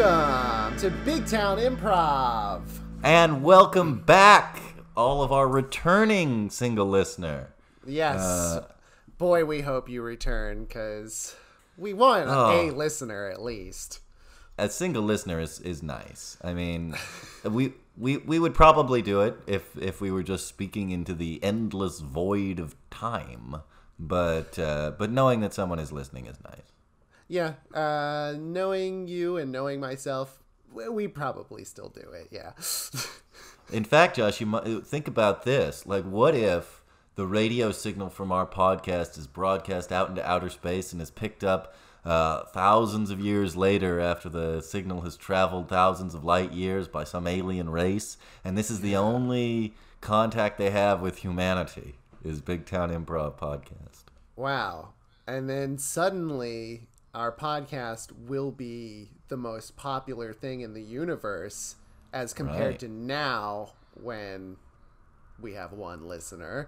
Welcome to Big Town Improv. And welcome back, all of our returning single listener. Yes. Boy, we hope you return, because we want a listener at least. A single listener is nice. I mean, we would probably do it if we were just speaking into the endless void of time. But knowing that someone is listening is nice. Yeah, knowing you and knowing myself, we probably still do it, yeah. In fact, Josh, you might think about this. Like, what if the radio signal from our podcast is broadcast out into outer space and is picked up thousands of years later after the signal has traveled thousands of light years by some alien race, and this is the only contact they have with humanity, is Big Town Improv Podcast. Wow. And then suddenly our podcast will be the most popular thing in the universe as compared to now when we have one listener.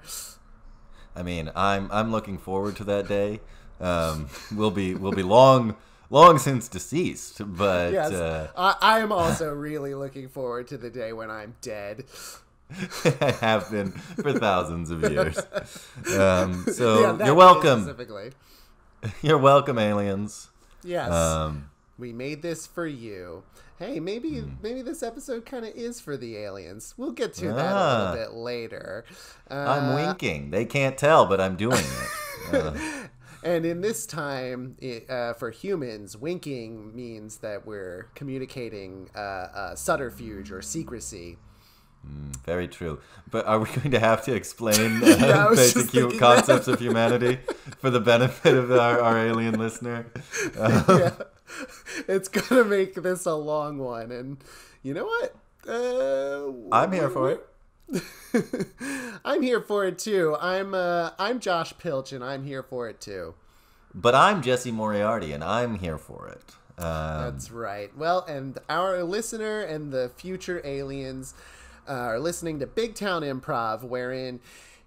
I mean, I'm looking forward to that day. We'll be long since deceased, but yes, I am also really looking forward to the day when I'm dead. I have been for thousands of years. So you're welcome. Specifically. You're welcome, aliens. Yes. We made this for you. Hey, maybe this episode kind of is for the aliens. We'll get to that a little bit later. I'm winking. They can't tell, but I'm doing it. And in this time, for humans, winking means that we're communicating subterfuge or secrecy. Very true. But are we going to have to explain basic concepts of humanity for the benefit of our alien listener? Yeah. It's going to make this a long one. And you know what? I'm here for it. I'm here for it, too. I'm Josh Pilch, and I'm here for it, too. But I'm Jesse Moriarty, and I'm here for it. That's right. Well, and our listener and the future aliens are listening to Big Town Improv, wherein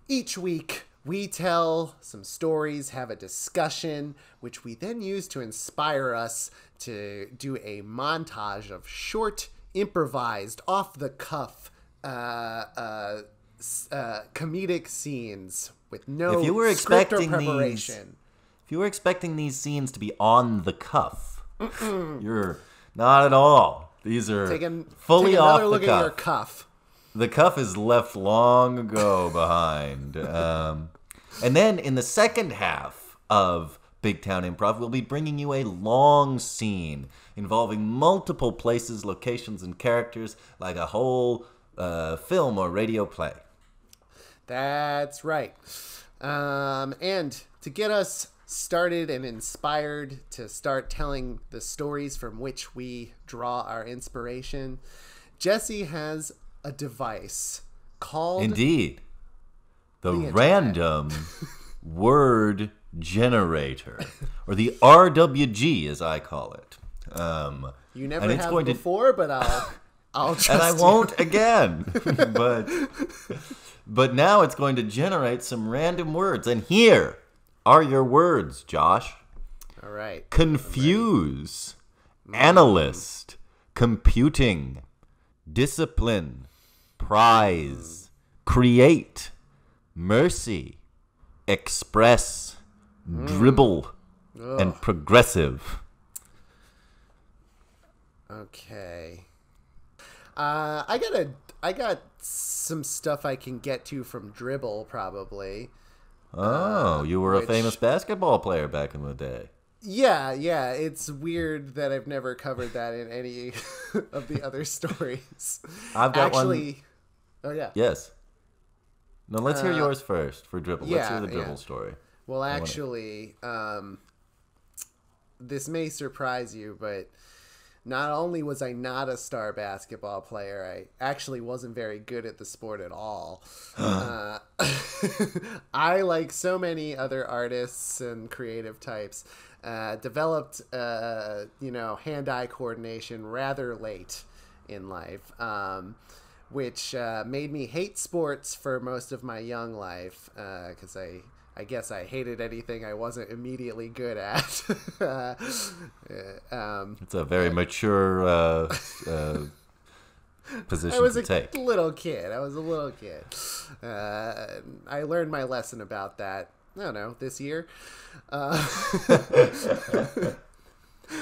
each week we tell some stories, have a discussion, which we then use to inspire us to do a montage of short, improvised, off-the-cuff comedic scenes with no script or preparation. If you were expecting these scenes to be on the cuff, you're not at all. These are fully off the look cuff. At your cuff. The cuff is left long ago behind. And then in the second half of Big Town Improv, we'll be bringing you a long scene involving multiple places, locations, and characters, like a whole film or radio play. That's right. And to get us started and inspired to start telling the stories from which we draw our inspiration, Jesse has a device called... Indeed. The random word generator, or the RWG as I call it. You never have before, but I'll trust and I won't again. But now it's going to generate some random words, and here are your words, Josh. All right. Confuse, analyst, computing, discipline, prize, create, mercy, express, dribble, and progressive. Okay. I got some stuff I can get to from dribble, probably. Oh, you were a famous basketball player back in the day. Yeah, it's weird that I've never covered that in any of the other stories. I've got one. Oh, yeah. Yes. No, let's hear yours first for dribble. Let's hear the dribble story. Well, actually, this may surprise you, but not only was I not a star basketball player, I actually wasn't very good at the sport at all. I, like so many other artists and creative types, developed, hand-eye coordination rather late in life, which made me hate sports for most of my young life, because I I guess I hated anything I wasn't immediately good at. It's a very mature position I was to take. little kid. I was a little kid. I learned my lesson about that, I don't know, this year. All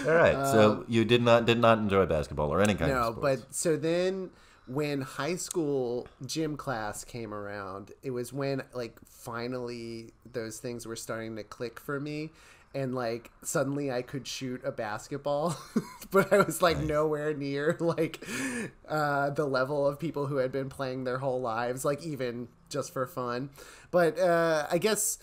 right. So you did not enjoy basketball or any kind of sports. No, but so then when high school gym class came around, it was when like finally those things were starting to click for me. And like suddenly I could shoot a basketball, but I was like nowhere near like the level of people who had been playing their whole lives, like even just for fun. But I guess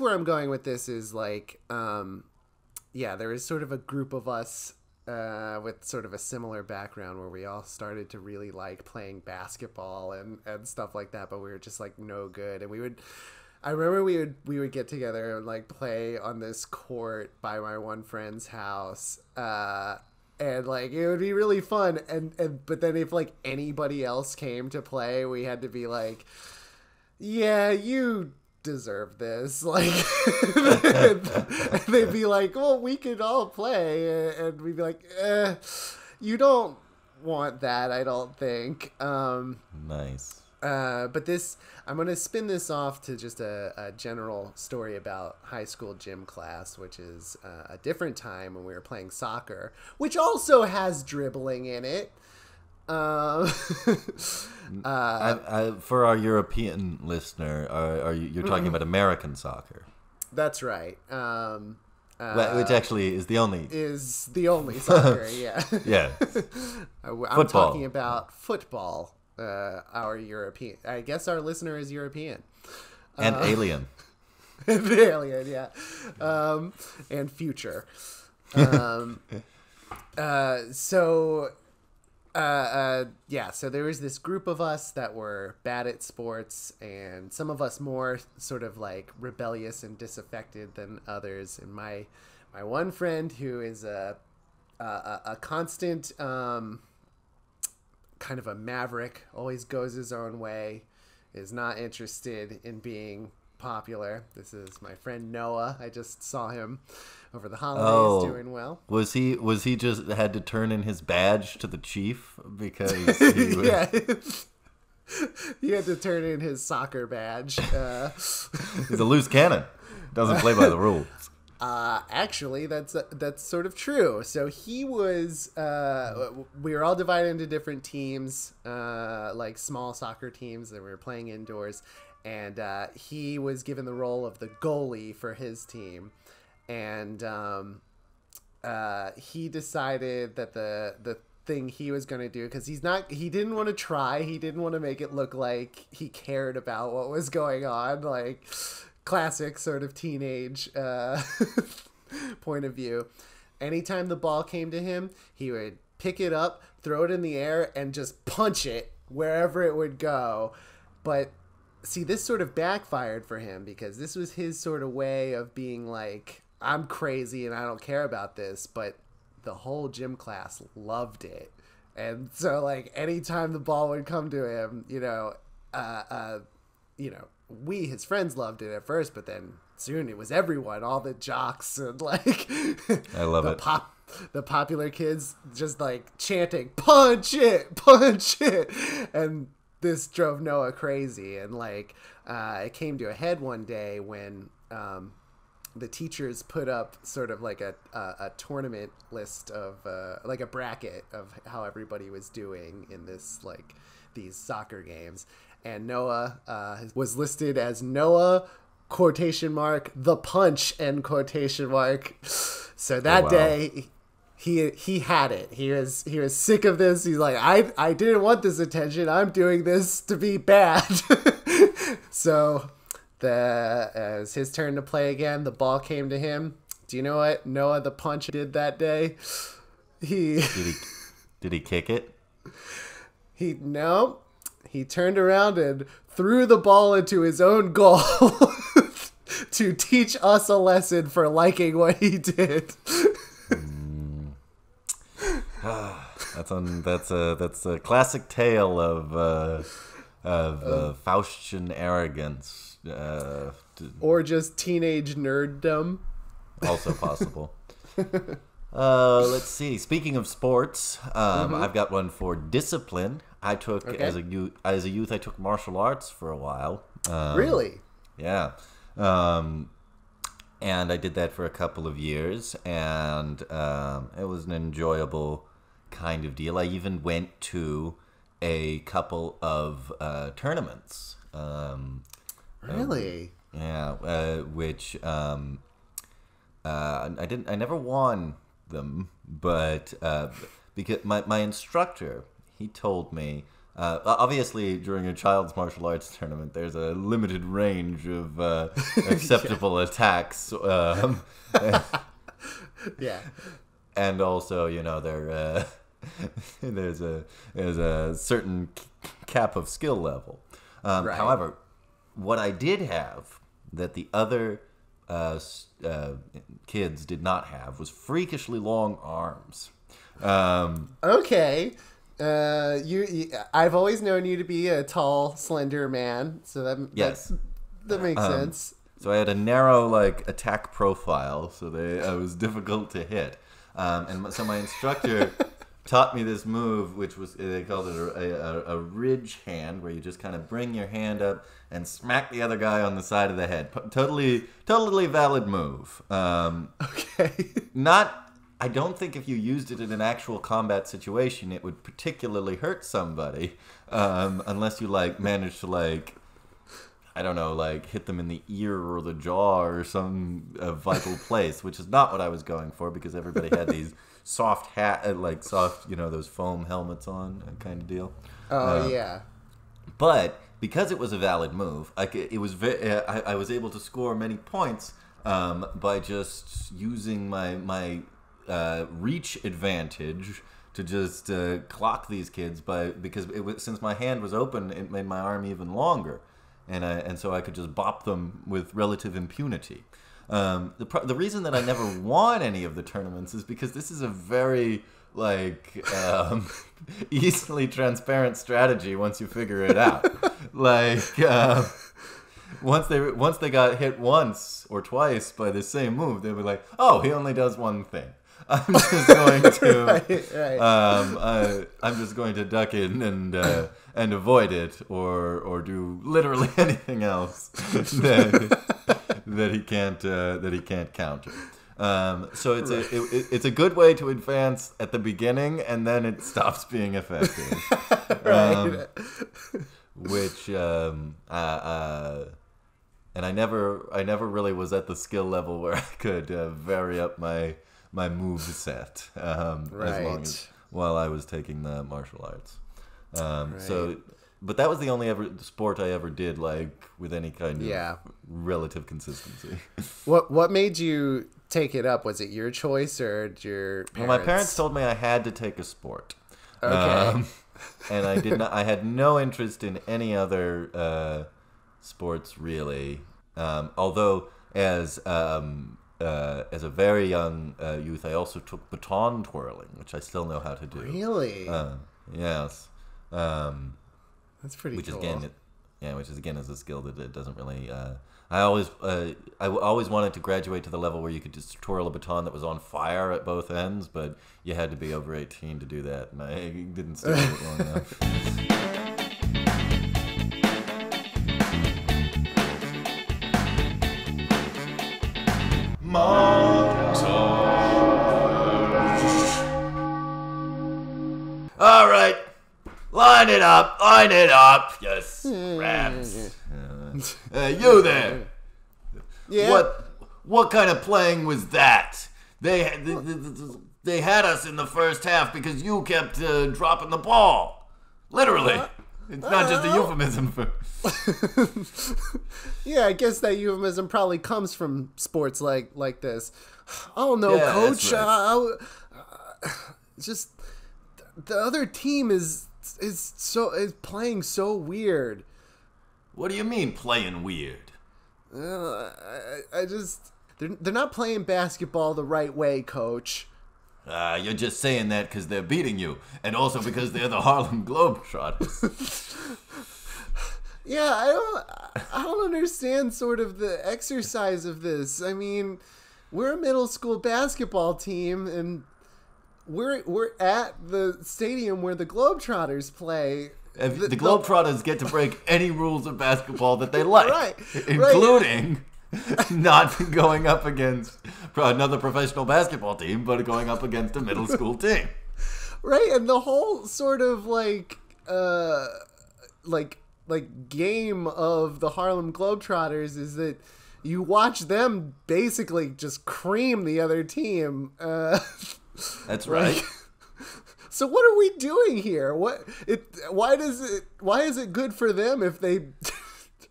where I'm going with this is like, there is sort of a group of us with sort of a similar background where we all started to really like playing basketball and stuff like that, but we were just like no good. And I remember we would get together and like play on this court by my one friend's house, and like it would be really fun. But then if like anybody else came to play, we had to be like, yeah, you deserve this. Like, and they'd be like, well, we could all play, and we'd be like, you don't want that, I don't think. Nice. But I'm going to spin this off to just a general story about high school gym class, which is a different time when we were playing soccer, which also has dribbling in it. For our European listener, you're talking about American soccer? That's right. Which actually is the only soccer. Yeah. Yeah. I'm talking about football. Our European, I guess our listener is European and alien. And alien, yeah. And future. So there was this group of us that were bad at sports, and some of us more sort of like rebellious and disaffected than others. And my one friend, who is a constant kind of a maverick, always goes his own way, is not interested in being popular. This is my friend Noah. I just saw him over the holidays doing well. Was he just had to turn in his badge to the chief because he was... Yeah. He had to turn in his soccer badge. He's a loose cannon. Doesn't play by the rules. Actually, that's sort of true. So he was, we were all divided into different teams, like small soccer teams that we were playing indoors. And he was given the role of the goalie for his team. And he decided that the thing he was going to do, because he didn't want to try. He didn't want to make it look like he cared about what was going on. Like... classic sort of teenage point of view. Anytime the ball came to him, he would pick it up, throw it in the air, and just punch it wherever it would go. But see, this sort of backfired for him, because this was his sort of way of being like, I'm crazy and I don't care about this. But the whole gym class loved it. And so like anytime the ball would come to him, we, his friends, loved it at first, but then soon it was everyone, all the jocks and like I love it. The popular kids just like chanting, punch it, and this drove Noah crazy. And like it came to a head one day when the teachers put up sort of like a tournament list of like a bracket of how everybody was doing in this like these soccer games. And Noah was listed as Noah, quotation mark, the punch, end quotation mark. So that day, he had it. He was sick of this. He's like, I didn't want this attention. I'm doing this to be bad. So it was his turn to play again. The ball came to him. Do you know what Noah, the punch, did that day? Did he kick it? No. He turned around and threw the ball into his own goal to teach us a lesson for liking what he did. That's a classic tale of Faustian arrogance. Or just teenage nerddom. Also possible. Let's see. Speaking of sports, I've got one for discipline. I took as a youth. I took martial arts for a while. Really? Yeah. And I did that for a couple of years, and it was an enjoyable kind of deal. I even went to a couple of tournaments. Really? Which I never won them, but because my instructor, he told me. Obviously, during a child's martial arts tournament, there's a limited range of acceptable attacks. Yeah. And also, there's a certain cap of skill level. Right. However, what I did have that the other kids did not have was freakishly long arms. Okay. I've always known you to be a tall, slender man, so that makes sense. So I had a narrow attack profile, so I was difficult to hit. So my instructor taught me this move, which was, they called it a ridge hand, where you just kind of bring your hand up and smack the other guy on the side of the head. Totally valid move. Okay. I don't think if you used it in an actual combat situation, it would particularly hurt somebody, unless you managed to I don't know, hit them in the ear or the jaw or some vital place, which is not what I was going for, because everybody had these soft those foam helmets on, kind of deal. Oh yeah. But because it was a valid move, I was able to score many points by just using my reach advantage to just clock these kids because since my hand was open, it made my arm even longer, and so I could just bop them with relative impunity. The reason that I never won any of the tournaments is because this is a very easily transparent strategy once you figure it out. Once they got hit once or twice by the same move, they were like, "Oh, he only does one thing. I'm just going to right. I'm just going to duck in and avoid it, or do literally anything else that he can't counter." So it's a good way to advance at the beginning, and then it stops being effective. Right. And I never really was at the skill level where I could vary up my move set as long as while I was taking the martial arts. So, but that was the only sport I ever did with any kind of relative consistency. What made you take it up? Was it your choice or did your parents? Well, my parents told me I had to take a sport. Okay. And I did not. I had no interest in any other sports really. Although as a very young youth, I also took baton twirling, which I still know how to do. Really? Yes. That's pretty which cool. Which is a skill that it doesn't really. I always wanted to graduate to the level where you could just twirl a baton that was on fire at both ends, but you had to be over 18 to do that, and I didn't stick with it long enough. All right, line it up. Yes, rats. You there? Yeah. What kind of playing was that? They had us in the first half because you kept dropping the ball. Literally. It's not just a euphemism for... Yeah, I guess that euphemism probably comes from sports like this. Oh no, coach. Right. Just the other team is playing so weird. What do you mean playing weird? I just they're not playing basketball the right way, coach. You're just saying that because they're beating you, and also because they're the Harlem Globetrotters. Yeah, I don't understand sort of the exercise of this. I mean, we're a middle school basketball team, and we're at the stadium where the Globetrotters play. The Globetrotters get to break any rules of basketball that they like, Right, including not going up against another professional basketball team, but going up against a middle school team. Right, and the whole sort of like game of the Harlem Globetrotters is that you watch them basically just cream the other team. That's right. So what are we doing here? Why is it good for them if they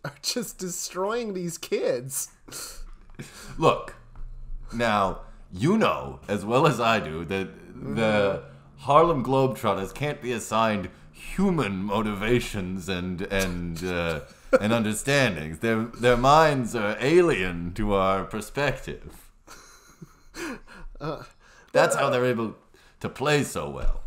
are just destroying these kids? Look, now, you know as well as I do that the Harlem Globetrotters can't be assigned human motivations and understandings. Their minds are alien to our perspective. That's how they're able to play so well.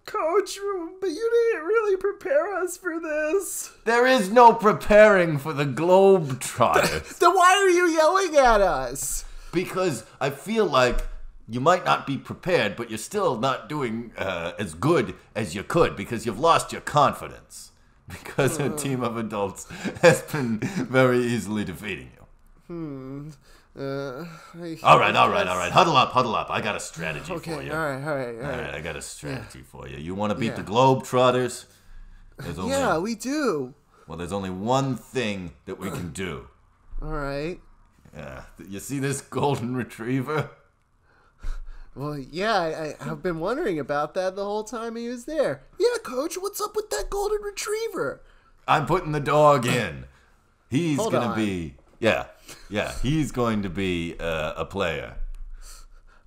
Coach, but you didn't really prepare us for this. There is no preparing for the Globetrotters. Then why are you yelling at us? Because I feel like you might not be prepared, but you're still not doing as good as you could because you've lost your confidence. Because a team of adults has been very easily defeating you. All right. Huddle up. I got a strategy for you. All right. I got a strategy for you. You want to beat the Globetrotters? Yeah, we do. Well, there's only one thing that we can do. All right. Yeah. You see this golden retriever? Well, yeah, I've been wondering about that the whole time he was there. Yeah, Coach, what's up with that golden retriever? I'm putting the dog in. He's Hold going to on. be... Yeah, he's going to be a player.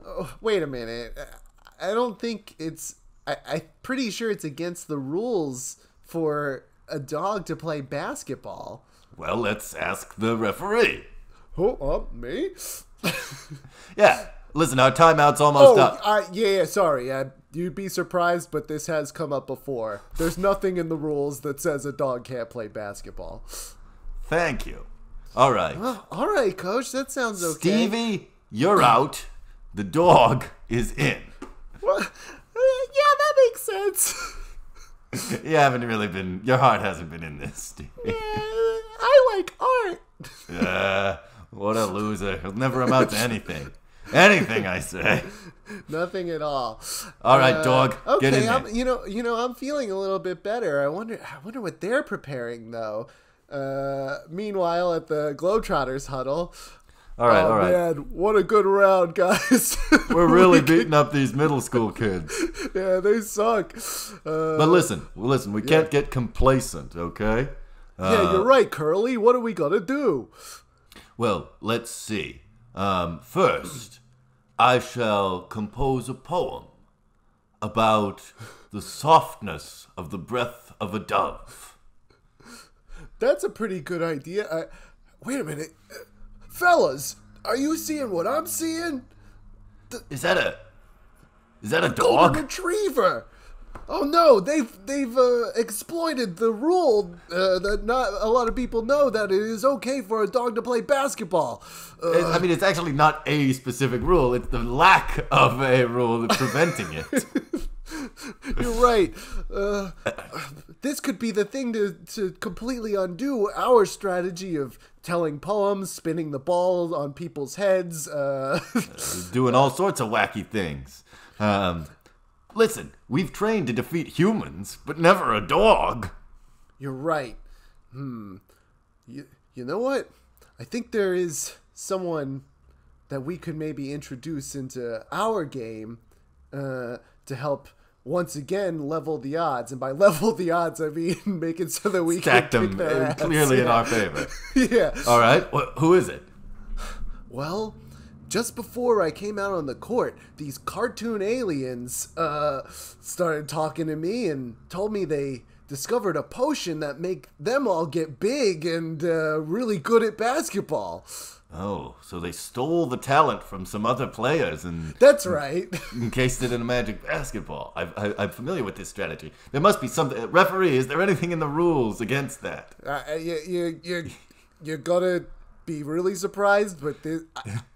Oh, wait a minute. I don't think it's... I'm pretty sure it's against the rules for a dog to play basketball. Well, let's ask the referee. Oh, me? Yeah. Listen, our timeout's almost up. Sorry. You'd be surprised, but this has come up before. There's nothing in the rules that says a dog can't play basketball. Thank you. All right. All right, Coach. That sounds okay. Stevie, you're out. The dog is in. What? Yeah, that makes sense. Your heart hasn't been in this, Stevie. Yeah, I like art. What a loser. He'll never amount to anything. Anything, I say. Nothing at all. All right, dog. Okay, get in there. I'm feeling a little bit better. I wonder what they're preparing though. Meanwhile, at the Globetrotters huddle. All right. Man, what a good round, guys. We're really beating up these middle school kids. Yeah, they suck. But listen, we can't get complacent, okay? Yeah, you're right, Curly. What are we gonna do? Well, let's see. First, I shall compose a poem about the softness of the breath of a dove. That's a pretty good idea. Wait a minute. Fellas, are you seeing what I'm seeing? Is that a Golden dog? retriever. Oh no, they've exploited the rule that not a lot of people know, that it is okay for a dog to play basketball. It's actually not a specific rule. It's the lack of a rule that's preventing it. You're right. This could be the thing to completely undo our strategy of telling poems, spinning the ball on people's heads. Doing all sorts of wacky things. Listen, we've trained to defeat humans, but never a dog. You're right. You know what? I think there is someone that we could maybe introduce into our game to help once again level the odds. And by level the odds, I mean make it so that we stack can them kick their ass. clearly in our favor. Yeah. All right. Who is it? Well, just before I came out on the court, these cartoon aliens started talking to me and told me they discovered a potion that make them all get big and really good at basketball. Oh, so they stole the talent from some other players and... That's right. Encased it in a magic basketball. I'm familiar with this strategy. There must be something... Referee, is there anything in the rules against that? You're gonna be really surprised, but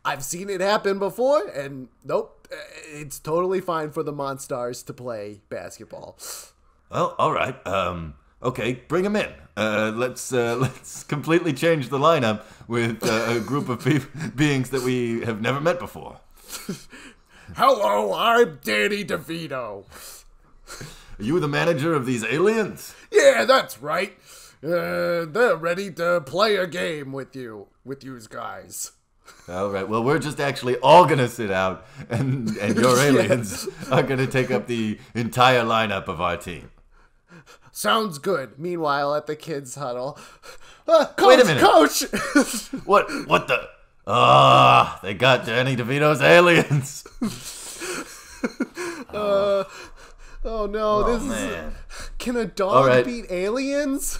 I've seen it happen before, and nope, it's totally fine for the Monstars to play basketball. Well, all right. Okay, bring him in. Let's completely change the lineup with a group of beings that we have never met before. Hello, I'm Danny DeVito. Are you the manager of these aliens? Yeah, that's right. They're ready to play a game with you guys. All right. Well, we're just actually all gonna sit out, and your aliens are gonna take up the entire lineup of our team. Sounds good. Meanwhile, at the kids' huddle, Coach, wait a minute, Coach. What the? They got Danny DeVito's aliens. Oh no, this man. is. Can a dog beat aliens?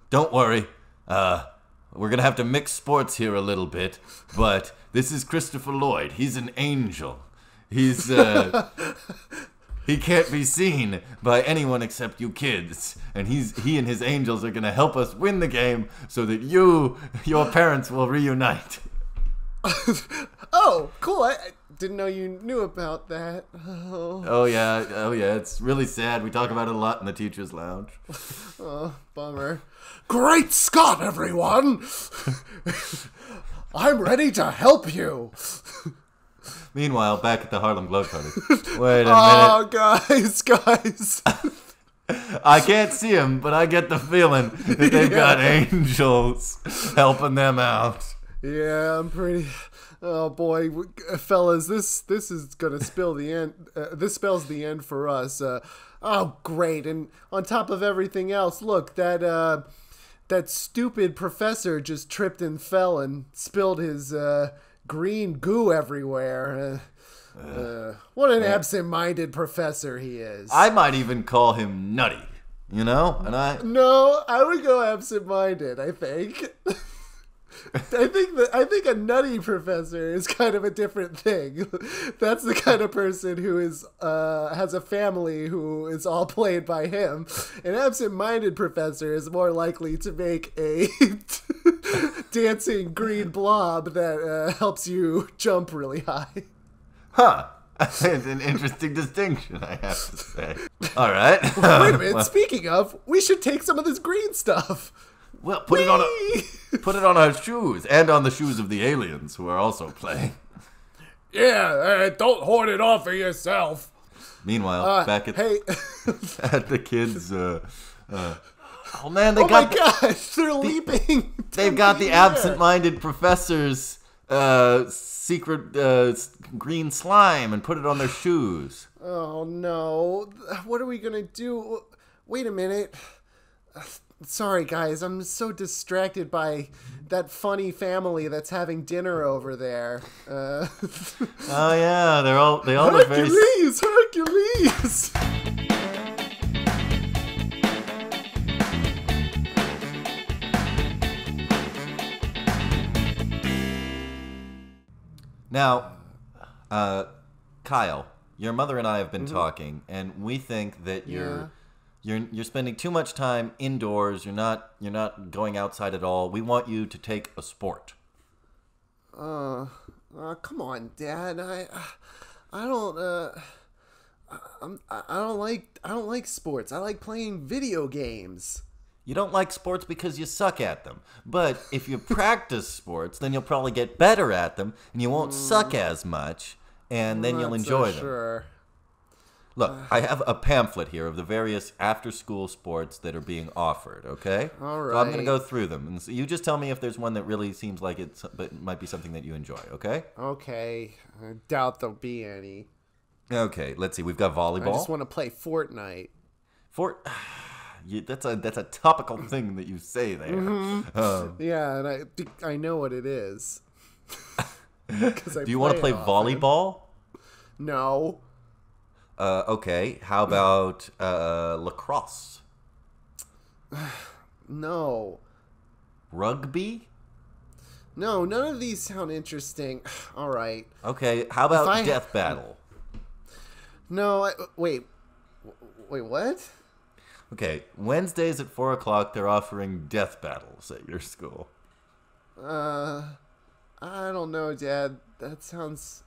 Don't worry. We're gonna have to mix sports here a little bit, but this is Christopher Lloyd. He's an angel. He's he can't be seen by anyone except you kids, and he and his angels are gonna help us win the game so that your parents will reunite. Oh, cool! I didn't know you knew about that. Oh yeah. It's really sad. We talk about it a lot in the teachers' lounge. Oh, bummer. Great Scott, everyone! I'm ready to help you. Meanwhile, back at the Harlem Globetrotters. Wait a minute. Oh, guys. I can't see him, but I get the feeling that they've got angels helping them out. Yeah, I'm pretty... Oh, boy. Fellas, this is going to spill the end. This spells the end for us. Oh, great. And on top of everything else, look, that stupid professor just tripped and fell and spilled his... green goo everywhere. What an absent-minded professor he is. I might even call him nutty, you know? No, I would go absent-minded, I think. I think a nutty professor is kind of a different thing. That's the kind of person who is has a family who is all played by him. An absent-minded professor is more likely to make a dancing green blob that helps you jump really high. Huh. It's an interesting distinction, I have to say. All right. Wait a minute. Speaking of, we should take some of this green stuff. Well, put it on our shoes and on the shoes of the aliens who are also playing. Yeah, don't hoard it all for yourself. Meanwhile, back at at the kids. Oh man, my gosh, they're leaping. They've got the absent-minded professor's secret green slime and put it on their shoes. Oh no, what are we gonna do? Wait a minute. Sorry, guys, I'm so distracted by that funny family that's having dinner over there. Oh yeah, they all look very... Hercules! Now, Kyle, your mother and I have been talking, and we think that you're spending too much time indoors. You're not going outside at all. We want you to take a sport. Come on, Dad. I don't like sports. I like playing video games. You don't like sports because you suck at them. But if you practice sports, then you'll probably get better at them, and you won't suck as much, and then you'll enjoy them. Sure. Look, I have a pamphlet here of the various after-school sports that are being offered, okay? All right. So I'm going to go through them. And so you just tell me if there's one that really seems like it might be something that you enjoy, okay? Okay. I doubt there'll be any. Okay, let's see. We've got volleyball. I just want to play Fortnite. That's a topical thing that you say there. Mm-hmm. Yeah, and I know what it is. Do you want to play volleyball? No. Okay. How about lacrosse? No. Rugby? No, none of these sound interesting. All right. Okay, how about death battle? No, wait, what? Okay, Wednesdays at 4 o'clock, they're offering death battles at your school. I don't know, Dad. That sounds...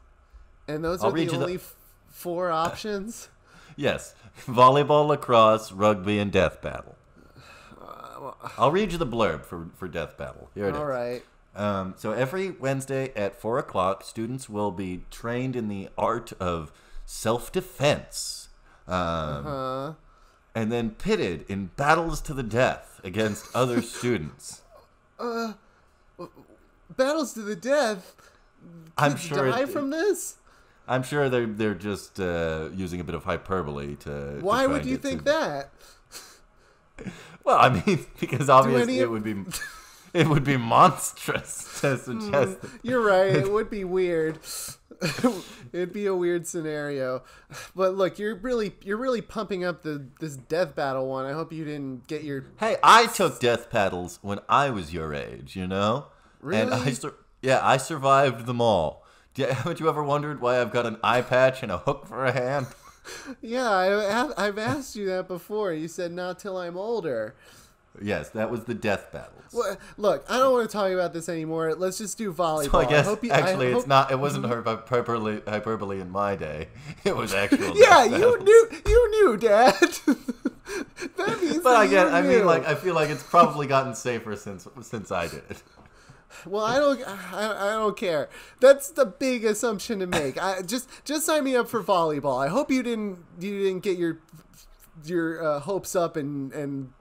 And those I'll are read the you only four options? Yes, volleyball, lacrosse, rugby, and death battle. I'll read you the blurb for death battle. Here it is. All right. So every Wednesday at 4 o'clock, students will be trained in the art of self-defense. And then pitted in battles to the death against other students. Battles to the death? I'm Kids sure die from this? I'm sure they're just using a bit of hyperbole to. Why to try would and you get think to... that? Well, I mean, because obviously it would be monstrous to suggest. You're right. It would be weird. It'd be a weird scenario. But look, you're really pumping up this death battle one. I hope you didn't get your... Hey, I took death paddles when I was your age, you know? Really? And I survived them all. Haven't you ever wondered why I've got an eye patch and a hook for a hand? Yeah, I've asked you that before. You said not till I'm older. Yes, that was the death battles. Well, look, I don't want to talk about this anymore. Let's just do volleyball. So I guess it's not. It wasn't hyperbole in my day. It was actual. Yeah, you knew, Dad. That means. But that I mean, like, I feel like it's probably gotten safer since I did it. Well, I don't care. That's the big assumption to make. Just sign me up for volleyball. I hope you didn't get your hopes up and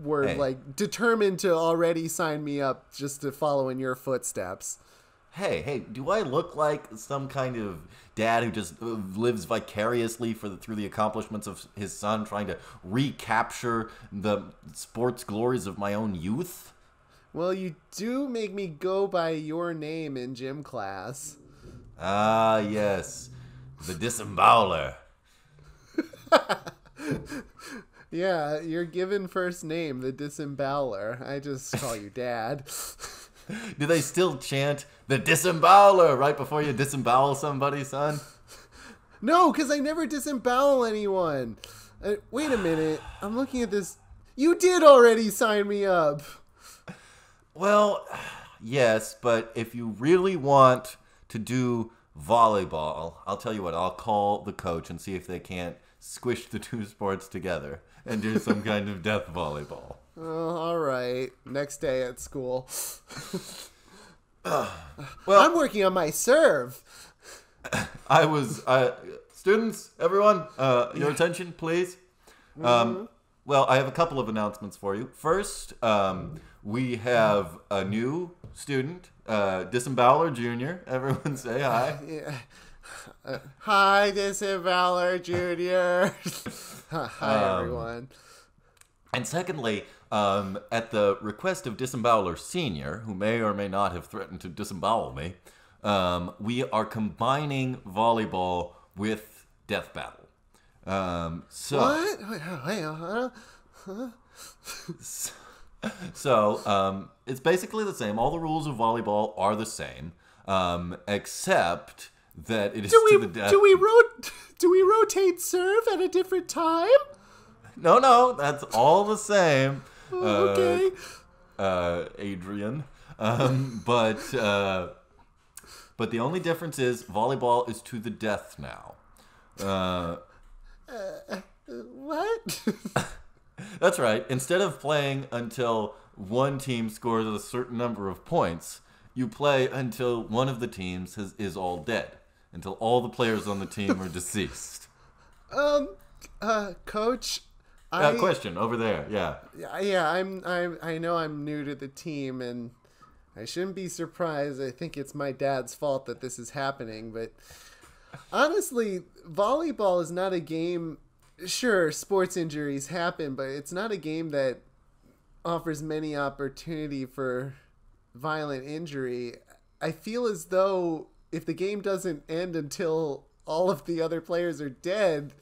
were like determined to already sign me up just to follow in your footsteps. Hey, do I look like some kind of dad who just lives vicariously through the accomplishments of his son, trying to recapture the sports glories of my own youth? Well, you do make me go by your name in gym class. Ah, yes. The disemboweler. Yeah, your given first name, the disemboweler. I just call you Dad. Do they still chant the disemboweler right before you disembowel somebody, son? No, because I never disembowel anyone. Wait a minute. I'm looking at this. You did already sign me up. Well, yes, but if you really want to do volleyball, I'll tell you what, I'll call the coach and see if they can't squish the two sports together and do some kind of death volleyball. Oh, all right. Next day at school. Well, I'm working on my serve. Students, everyone, your attention, please. Well, I have a couple of announcements for you. First, we have a new student, Disemboweler Jr. Everyone say hi. Yeah. Hi, Disemboweler Jr. Hi, everyone. And secondly, at the request of Disemboweler Sr., who may or may not have threatened to disembowel me, we are combining volleyball with death battle. What? Wait, huh? So, it's basically the same. All the rules of volleyball are the same, except that it is to the death. Do we rotate serve at a different time? No, that's all the same. Okay. Adrian. But the only difference is volleyball is to the death now. What? That's right. Instead of playing until one team scores a certain number of points, you play until one of the teams is all dead. Until all the players on the team are deceased. Coach, question over there. Yeah. Yeah, I know I'm new to the team, and I shouldn't be surprised. I think it's my dad's fault that this is happening, but honestly, volleyball is not a game. Sure, sports injuries happen, but it's not a game that offers many opportunity for violent injury. I feel as though if the game doesn't end until all of the other players are dead,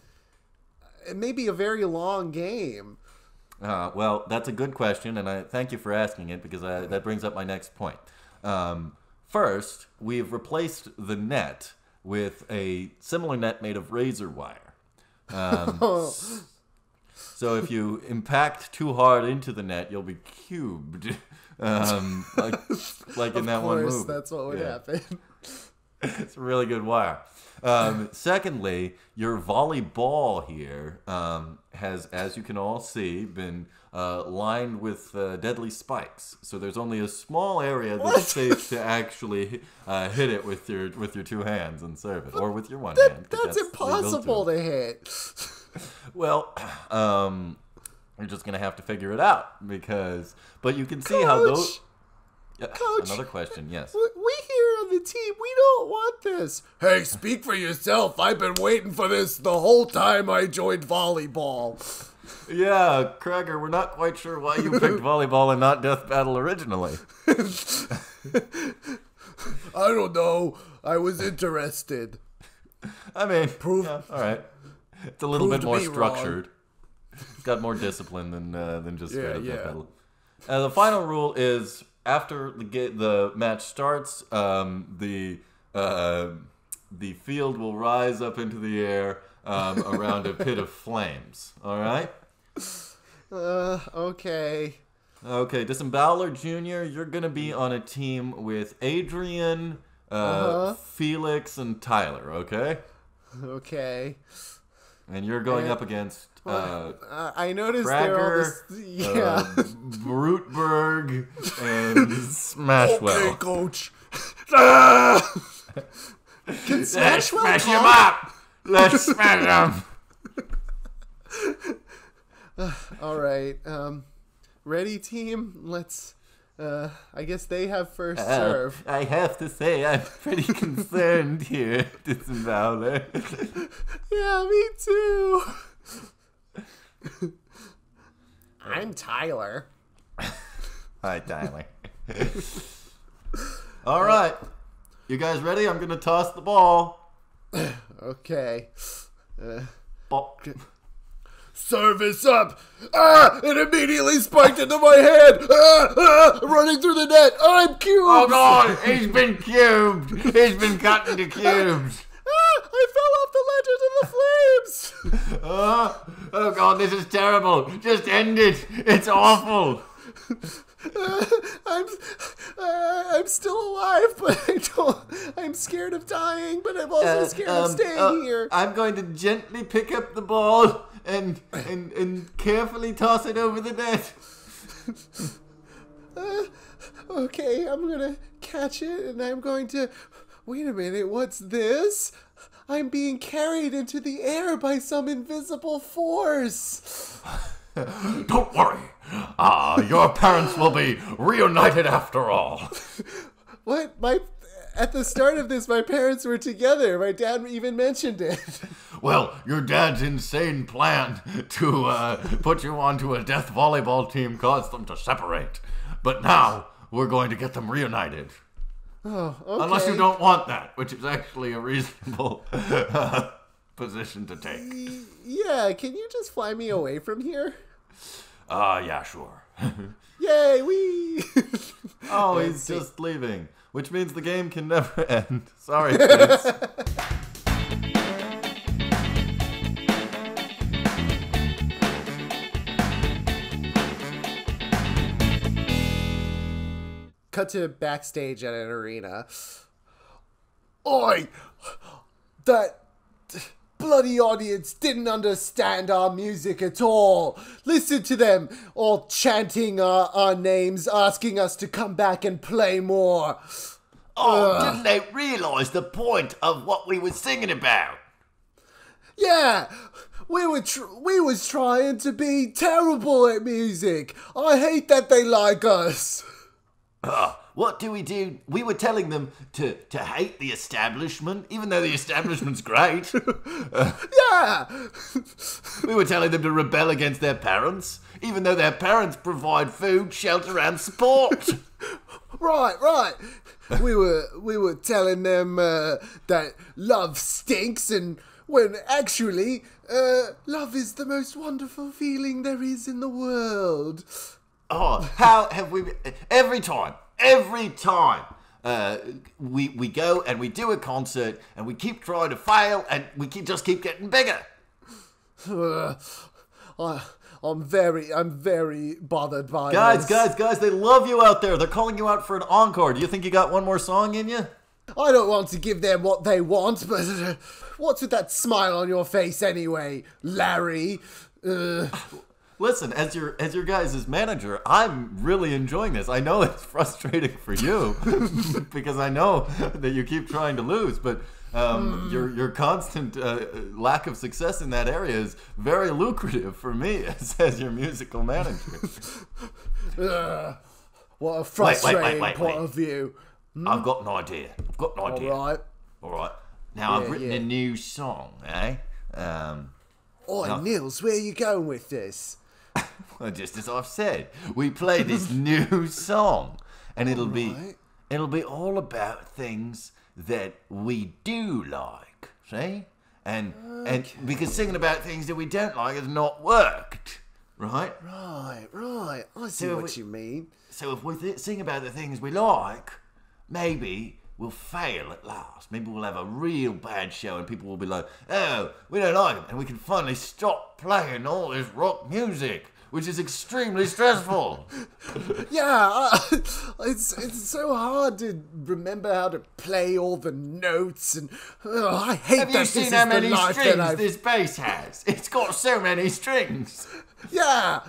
it may be a very long game. Well, that's a good question, and I thank you for asking it because that brings up my next point. First, we've replaced the net with a similar net made of razor wire. So if you impact too hard into the net, you'll be cubed, like in that one movie. Of course, that's what would happen. It's a really good wire. Secondly, your volleyball here has, as you can all see, been lined with deadly spikes. So there's only a small area that's safe to actually hit it with your two hands and serve it, or with your one hand. That's impossible to hit. Well, you're just gonna have to figure it out but you can see how those. Coach, another question, yes. We here on the team, we don't want this. Hey, speak for yourself. I've been waiting for this the whole time I joined volleyball. Yeah, Krager, we're not quite sure why you picked volleyball and not Death Battle originally. I don't know. I was interested. I mean, all right. It's a little bit more structured. Wrong. It's got more discipline than just straight up Death Battle. The final rule is, after the match starts, the field will rise up into the air around a pit of flames. All right? Okay. Okay, Disemboweler Jr., you're going to be on a team with Adrian, Felix, and Tyler, okay? Okay. And you're going up against I noticed Cracker, Brutberg, and Smashwell. Okay, Coach. Can Let's smash him up! Let's smash him! All right. Ready, team? Let's... I guess they have first serve. I have to say, I'm pretty concerned here, Disemboweler. Yeah, me too. I'm Tyler. Hi, Tyler. All right. You guys ready? I'm going to toss the ball. Okay. Ball. Service up! Ah! It immediately spiked into my head! Running through the net! I'm cubed! Oh, God! He's been cubed! He's been cut into cubes! I fell off the ledge into the flames! Oh, God, this is terrible! Just end it! It's awful! I'm still alive, but I'm scared of dying, but I'm also scared of staying here. I'm going to gently pick up the ball and carefully toss it over the net. Okay, I'm gonna catch it, and I'm going to... Wait a minute, what's this? I'm being carried into the air by some invisible force. Don't worry. Your parents will be reunited after all. What? At the start of this, my parents were together. My dad even mentioned it. Well, your dad's insane plan to put you onto a death volleyball team caused them to separate. But now, we're going to get them reunited. Oh, okay. Unless you don't want that, which is actually a reasonable position to take. Yeah, can you just fly me away from here? Yeah, sure. Yay, wee! Oh, he's just leaving. Which means the game can never end. Sorry, kids. Cut to backstage at an arena. Oi! That bloody audience didn't understand our music at all. Listen to them all chanting our names, asking us to come back and play more. Didn't they realize the point of what we were singing about? Yeah, we was trying to be terrible at music. I hate that they like us. What do? We were telling them to hate the establishment, even though the establishment's great. Yeah! We were telling them to rebel against their parents, even though their parents provide food, shelter, and support. Right. We were telling them that love stinks, and when actually Love is the most wonderful feeling there is in the world. Oh, how have we... Every time, we go and we do a concert and we keep trying to fail and we just keep getting bigger. I'm very bothered by this. Guys, they love you out there. They're calling you out for an encore. Do you think you got one more song in you? I don't want to give them what they want, but what's with that smile on your face anyway, Larry? Listen, as your guys' manager, I'm really enjoying this. I know it's frustrating for you because I know that you keep trying to lose, but your constant lack of success in that area is very lucrative for me as your musical manager. What a frustrating point of view. I've got an idea. All right. Now, I've written a new song, eh? Nils, where are you going with this? Well, just as I've said, we play this new song, and it'll be all about things that we do like, see? And because singing about things that we don't like has not worked, right? Right. I see what you mean. So if we sing about the things we like, maybe we'll fail at last. Maybe we'll have a real bad show and people will be like, oh, we don't like it. And we can finally stop playing all this rock music, which is extremely stressful. Yeah, it's so hard to remember how to play all the notes, and I hate that. Have you seen how many strings this bass has? It's got so many strings. Yeah,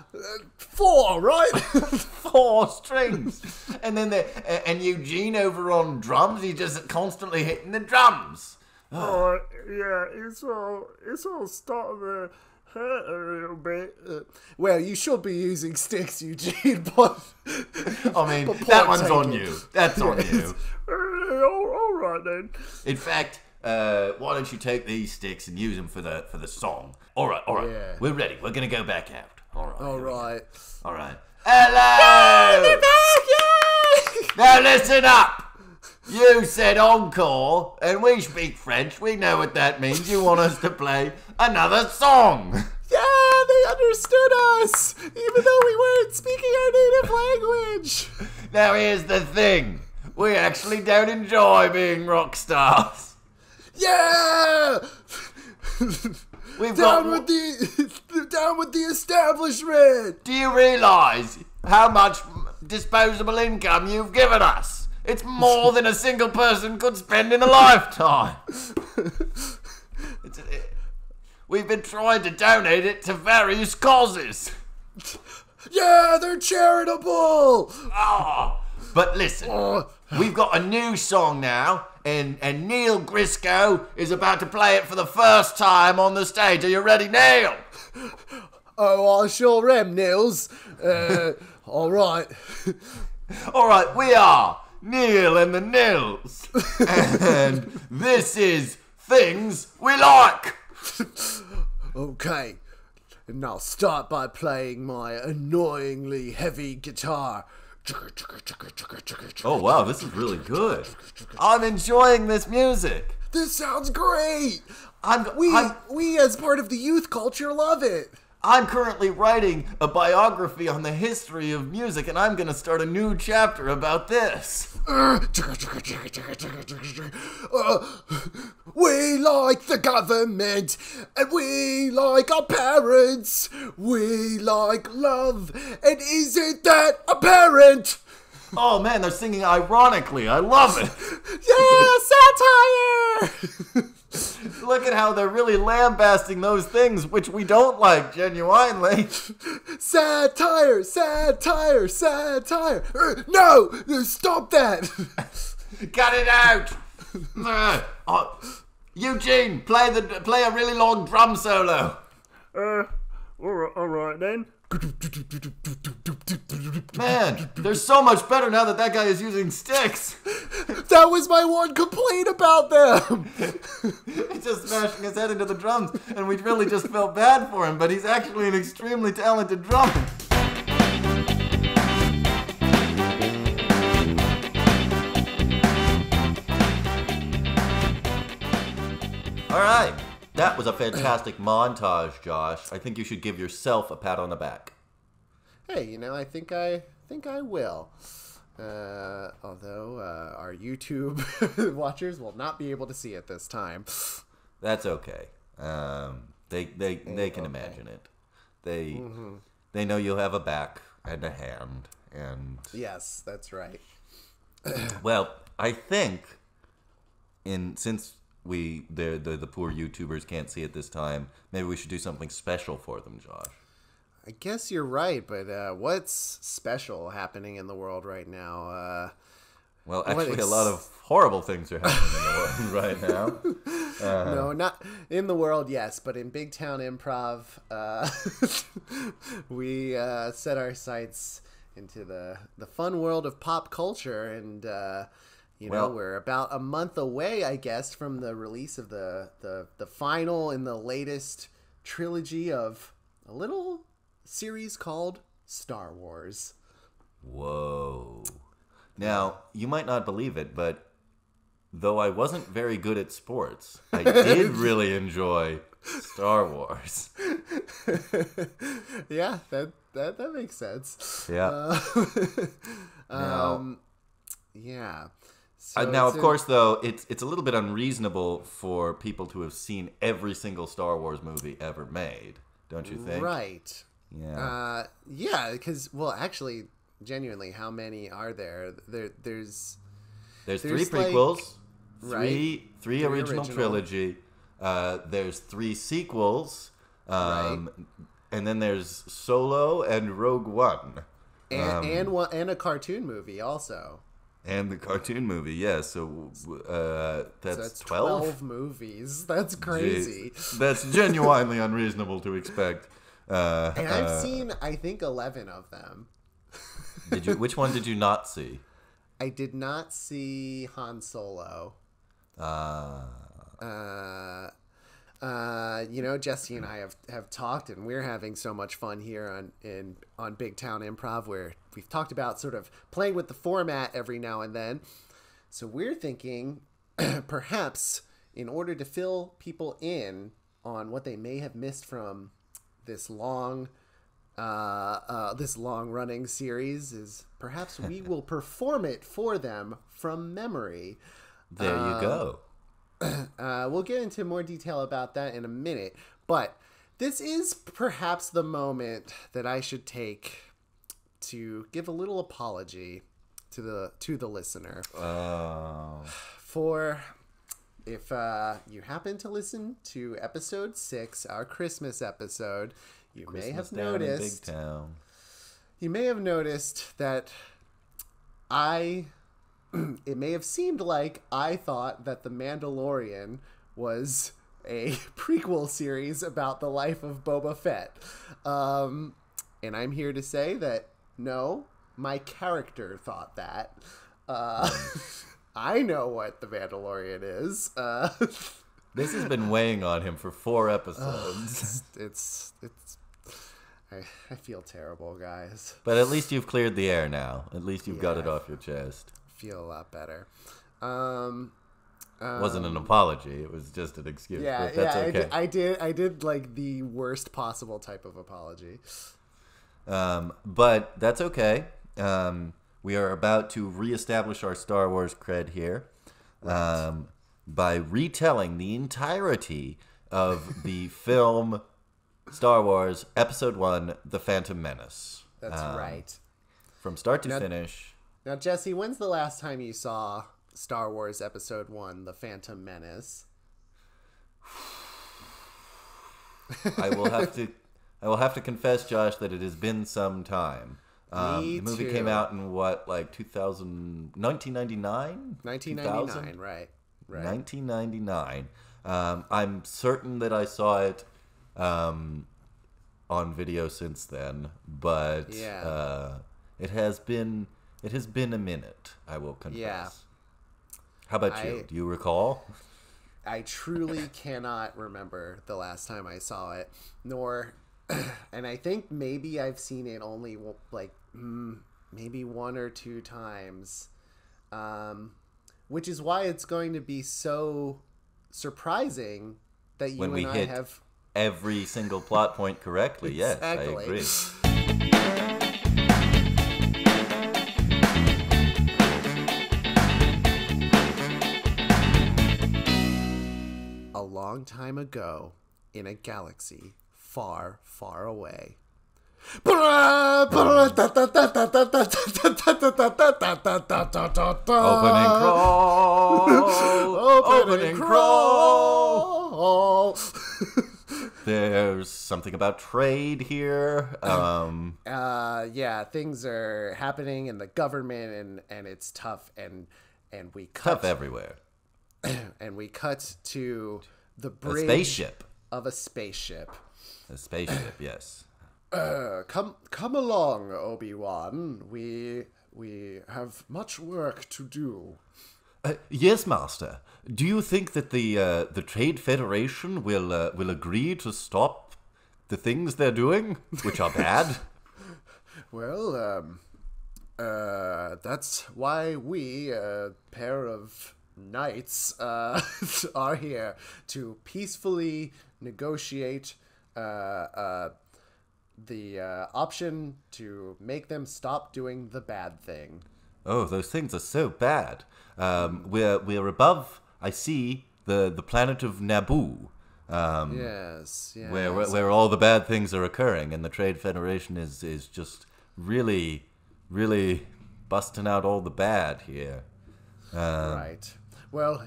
4, right? 4 strings. And then and Eugene over on drums, he's just constantly hitting the drums. Oh, yeah, it's all starting to hurt a little bit. Well, you should be using sticks, Eugene, but... I mean, that one's on you. That's on you. All right, then. In fact... why don't you take these sticks and use them for the song? All right. Yeah. We're ready. We're gonna go back out. All right. Hello. We're back! Yay! Now listen up. You said encore, and we speak French. We know what that means. You want us to play another song. Yeah, they understood us, even though we weren't speaking our native language. Now here's the thing. We actually don't enjoy being rock stars. Yeah! Down with the establishment! Do you realise how much disposable income you've given us? It's more than a single person could spend in a lifetime. We've been trying to donate it to various causes. Yeah, they're charitable! But listen, we've got a new song now, and Neil Grisco is about to play it for the first time on the stage. Are you ready, Neil? Oh, I sure am, Nils. All right. All right, we are Neil and the Nils, and this is Things We Like. Okay, and I'll start by playing my annoyingly heavy guitar. Oh wow, this is really good. I'm enjoying this music. This sounds great. We as part of the youth culture love it. I'm currently writing a biography on the history of music, and I'm gonna start a new chapter about this. We like the government, and we like our parents. We like love, and isn't that apparent? Oh man, they're singing ironically. I love it. Yeah, satire! Look at how they're really lambasting those things which we don't like, genuinely. Satire, satire, satire. No, stop that. Cut it out. Eugene, play a really long drum solo. All right then. Man, they're so much better now that guy is using sticks. That was my one complaint about them. He's just smashing his head into the drums, and we really just felt bad for him, but he's actually an extremely talented drummer. All right, that was a fantastic montage, Josh. I think you should give yourself a pat on the back. Hey, I think I will. Although our YouTube watchers will not be able to see it this time. That's okay. They can imagine it. They know you'll have a back and a hand, and yes, that's right. Well, I think since the poor YouTubers can't see it this time, maybe we should do something special for them, Josh. I guess you're right, but what's special happening in the world right now? Well, actually, a lot of horrible things are happening in the world right now. No, not in the world, yes, but in Big Town Improv, we set our sights into the fun world of pop culture, and we're about a month away, I guess, from the release of the final in the latest trilogy of a little series called Star Wars. Whoa. Now, you might not believe it, but though I wasn't very good at sports, I did really enjoy Star Wars. Yeah, that makes sense. Yeah. Yeah. So now, of course, though, it's a little bit unreasonable for people to have seen every single Star Wars movie ever made, don't you think? Right. Yeah. Yeah, because, well, actually, genuinely, how many are there? There's three prequels, right? three original trilogy. There's 3 sequels, right. And then there's Solo and Rogue One, and a cartoon movie also. And the cartoon movie, yeah. So that's 12 movies. That's crazy. Jeez. That's genuinely unreasonable to expect. And I've seen, I think, 11 of them. Did you? Which one did you not see? I did not see Han Solo. Jesse and I have talked, and we're having so much fun here on Big Town Improv, where we've talked about sort of playing with the format every now and then. So we're thinking, perhaps, in order to fill people in on what they may have missed from this long running series, is perhaps we will perform it for them from memory. There you go. We'll get into more detail about that in a minute, but this is perhaps the moment that I should take to give a little apology to the listener. For if you happen to listen to episode 6, our Christmas episode, you may have noticed that it may have seemed like I thought that The Mandalorian was a prequel series about the life of Boba Fett. And I'm here to say that, no, my character thought that. I know what The Mandalorian is. This has been weighing on him for 4 episodes. I feel terrible, guys. But at least you've cleared the air now. At least you've got it off your chest. Feel a lot better. Wasn't an apology. It was just an excuse. Yeah, but that's okay. I did like the worst possible type of apology. But that's okay. We are about to reestablish our Star Wars cred here by retelling the entirety of the film Star Wars Episode 1, The Phantom Menace. That's right. From start to finish. Now, Jesse, when's the last time you saw Star Wars Episode 1, The Phantom Menace? I will have to confess, Josh, that it has been some time. The movie came out in what, like 1999? 1999, right. 1999. I'm certain that I saw it on video since then, but it has been a minute, I will confess. Yeah. How about you? Do you recall? I truly cannot remember the last time I saw it, nor, and I think maybe I've seen it only like maybe 1 or 2 times, which is why it's going to be so surprising that you when we and I hit have. every single plot point correctly. Yes, I Exactly. agree. A long time ago, in a galaxy far, far away. Opening crawl! Opening crawl! There's something about trade here. Yeah, things are happening in the government, and it's tough, and we cut Tough everywhere. and we cut to the A bridge spaceship. of a spaceship. A spaceship, yes. Come along, Obi-Wan. We have much work to do. Yes, Master. Do you think that the Trade Federation will agree to stop the things they're doing, which are bad? Well, that's why we, a pair of knights, are here to peacefully negotiate the option to make them stop doing the bad thing. Oh, those things are so bad. We're above, I see, the planet of Naboo. Yes. Where all the bad things are occurring, and the Trade Federation is just really, really busting out all the bad here. Right. Well,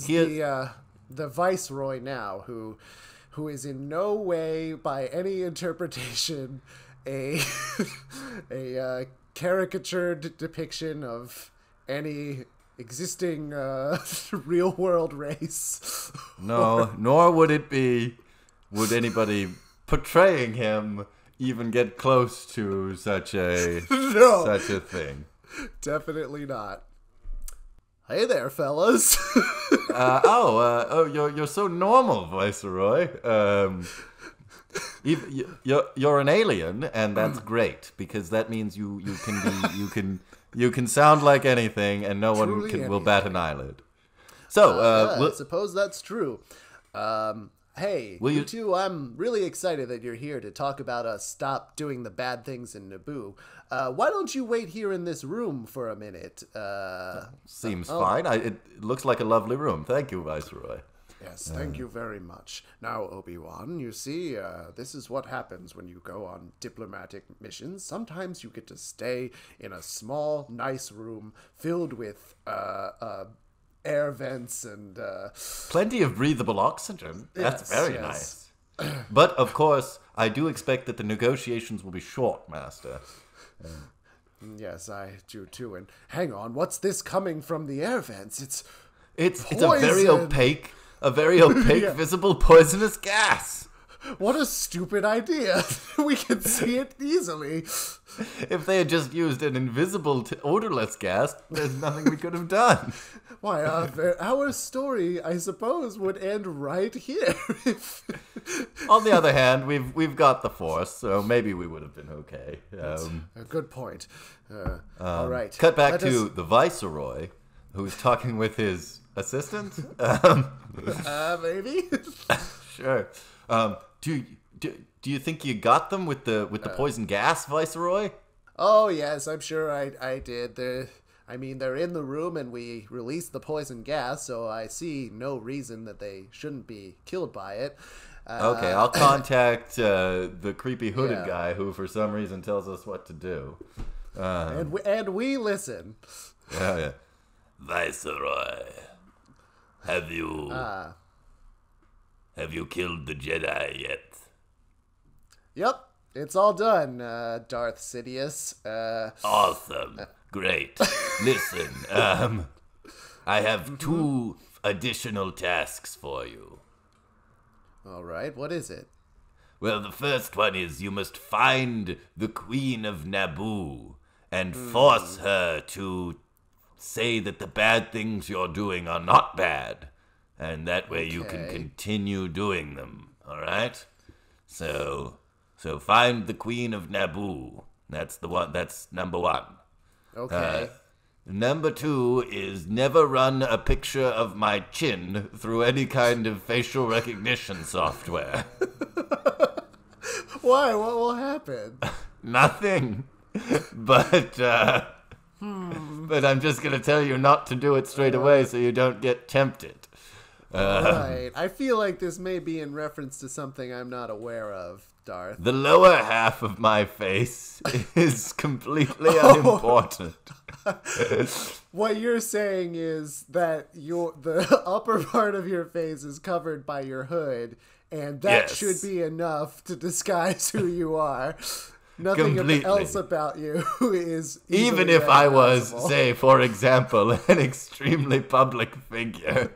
here the Viceroy now, who is in no way, by any interpretation, a caricatured depiction of any existing real world race. No, nor would anybody portraying him even get close to such a thing. Definitely not. Hey there, fellas. You're so normal, Viceroy. You're an alien, and that's great because that means you can sound like anything, and no one will bat an eyelid. So, I suppose that's true. Hey, you two, I'm really excited that you're here to talk about us stop doing the bad things in Naboo. Why don't you wait here in this room for a minute? Seems fine. It looks like a lovely room. Thank you, Viceroy. Yes, thank you very much. Now, Obi-Wan, you see, this is what happens when you go on diplomatic missions. Sometimes you get to stay in a small, nice room filled with air vents and plenty of breathable oxygen. That's very yes. nice. But of course, I do expect that the negotiations will be short, Master. Yes, I do too. And hang on, what's this coming from the air vents? It's a very opaque, yeah. Visible poisonous gas. What a stupid idea. We can see it easily. If they had just used an invisible, odorless gas, there's nothing we could have done. Why, our story, I suppose, would end right here. On the other hand, we've got the Force, so maybe we would have been okay. That's a good point. All right. Cut back to the Viceroy, who's talking with his assistant. Maybe. Sure. Do you think you got them with the poison gas, Viceroy? Oh yes, I'm sure I did. They're in the room and we released the poison gas, so I see no reason that they shouldn't be killed by it. Okay, I'll contact the creepy hooded guy who, for some reason, tells us what to do. And we listen. Yeah. Viceroy, have you killed the Jedi yet? Yep, it's all done, Darth Sidious. Awesome. Great. Listen, I have 2 additional tasks for you. All right, what is it? Well, the first one is you must find the Queen of Naboo and force her to say that the bad things you're doing are not bad. And that way you can continue doing them, all right? So find the Queen of Naboo. That's the one. That's number 1. Okay. Number 2 is never run a picture of my chin through any kind of facial recognition software. Why? What will happen? Nothing. But I'm just going to tell you not to do it straight away so you don't get tempted. Right. I feel like this may be in reference to something I'm not aware of, Darth. The lower half of my face is completely unimportant. What you're saying is that the upper part of your face is covered by your hood, and that should be enough to disguise who you are. Nothing else about you is even if I was, say, for example, an extremely public figure.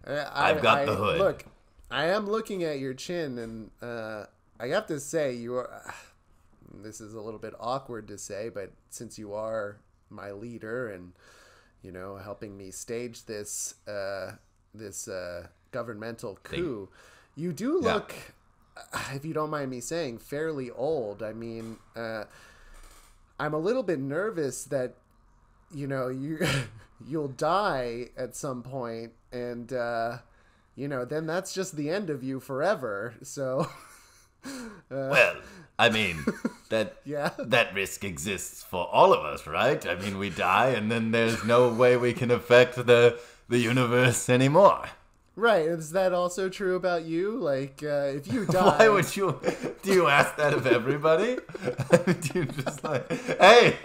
I've got the hood. Look, I am looking at your chin, and I have to say, you are. This is a little bit awkward to say, but since you are my leader and helping me stage this governmental coup, you do look, if you don't mind me saying, fairly old. I mean, I'm a little bit nervous that you'll die at some point, and then that's just the end of you forever. So, well, I mean, that risk exists for all of us, right? I mean, we die, and then there's no way we can affect the universe anymore. Right. Is that also true about you? Like, if you die... Why would you... Do you ask that of everybody? Do you just like, hey,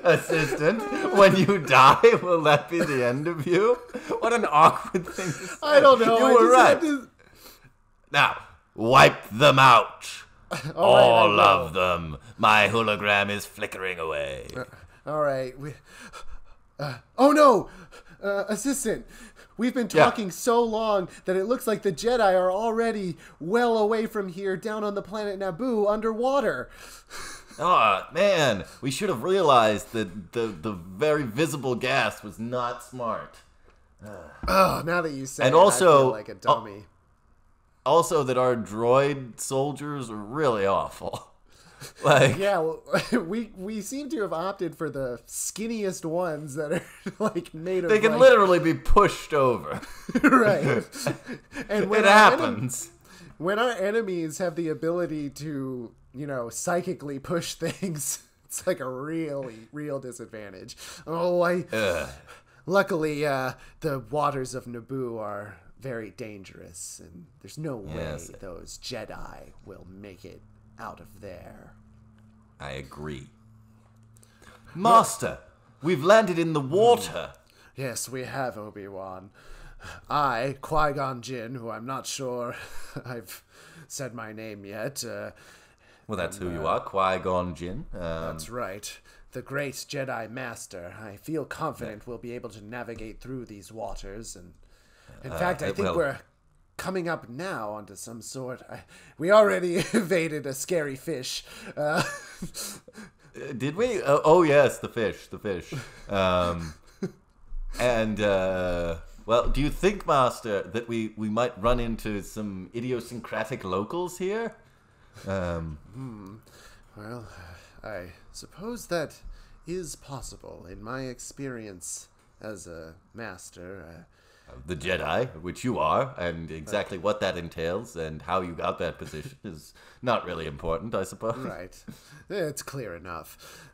assistant, when you die, will that be the end of you? What an awkward thing to say. I don't know. You were right. Now, wipe them out. All of them. My hologram is flickering away. All right. Oh, no! Assistant... We've been talking so long that it looks like the Jedi are already well away from here, down on the planet Naboo, underwater. Oh, man. We should have realized that the very visible gas was not smart. Oh, now that you say and it, also, I feel like a dummy. Also that our droid soldiers are really awful. Like, yeah, well, we seem to have opted for the skinniest ones that are like made of. They can literally be pushed over. Right. And when it happens. When our enemies have the ability to, psychically push things, it's like a real disadvantage. Luckily, the waters of Naboo are very dangerous, and there's no way those Jedi will make it out of there. I agree. Master, we've landed in the water. Yes, we have, Obi-Wan. I, Qui-Gon Jinn, who I'm not sure I've said my name yet. Well, that's who you are, Qui-Gon Jinn. That's right. The great Jedi Master. I feel confident we'll be able to navigate through these waters. And in fact, I think we're coming up now onto some sort. We already evaded a scary fish. Did we? Oh yes, the fish. Well, do you think, Master, that we might run into some idiosyncratic locals here? Well, I suppose that is possible. In my experience as a master, the Jedi, which you are, and exactly what that entails and how you got that position is not really important, I suppose. Right. It's clear enough.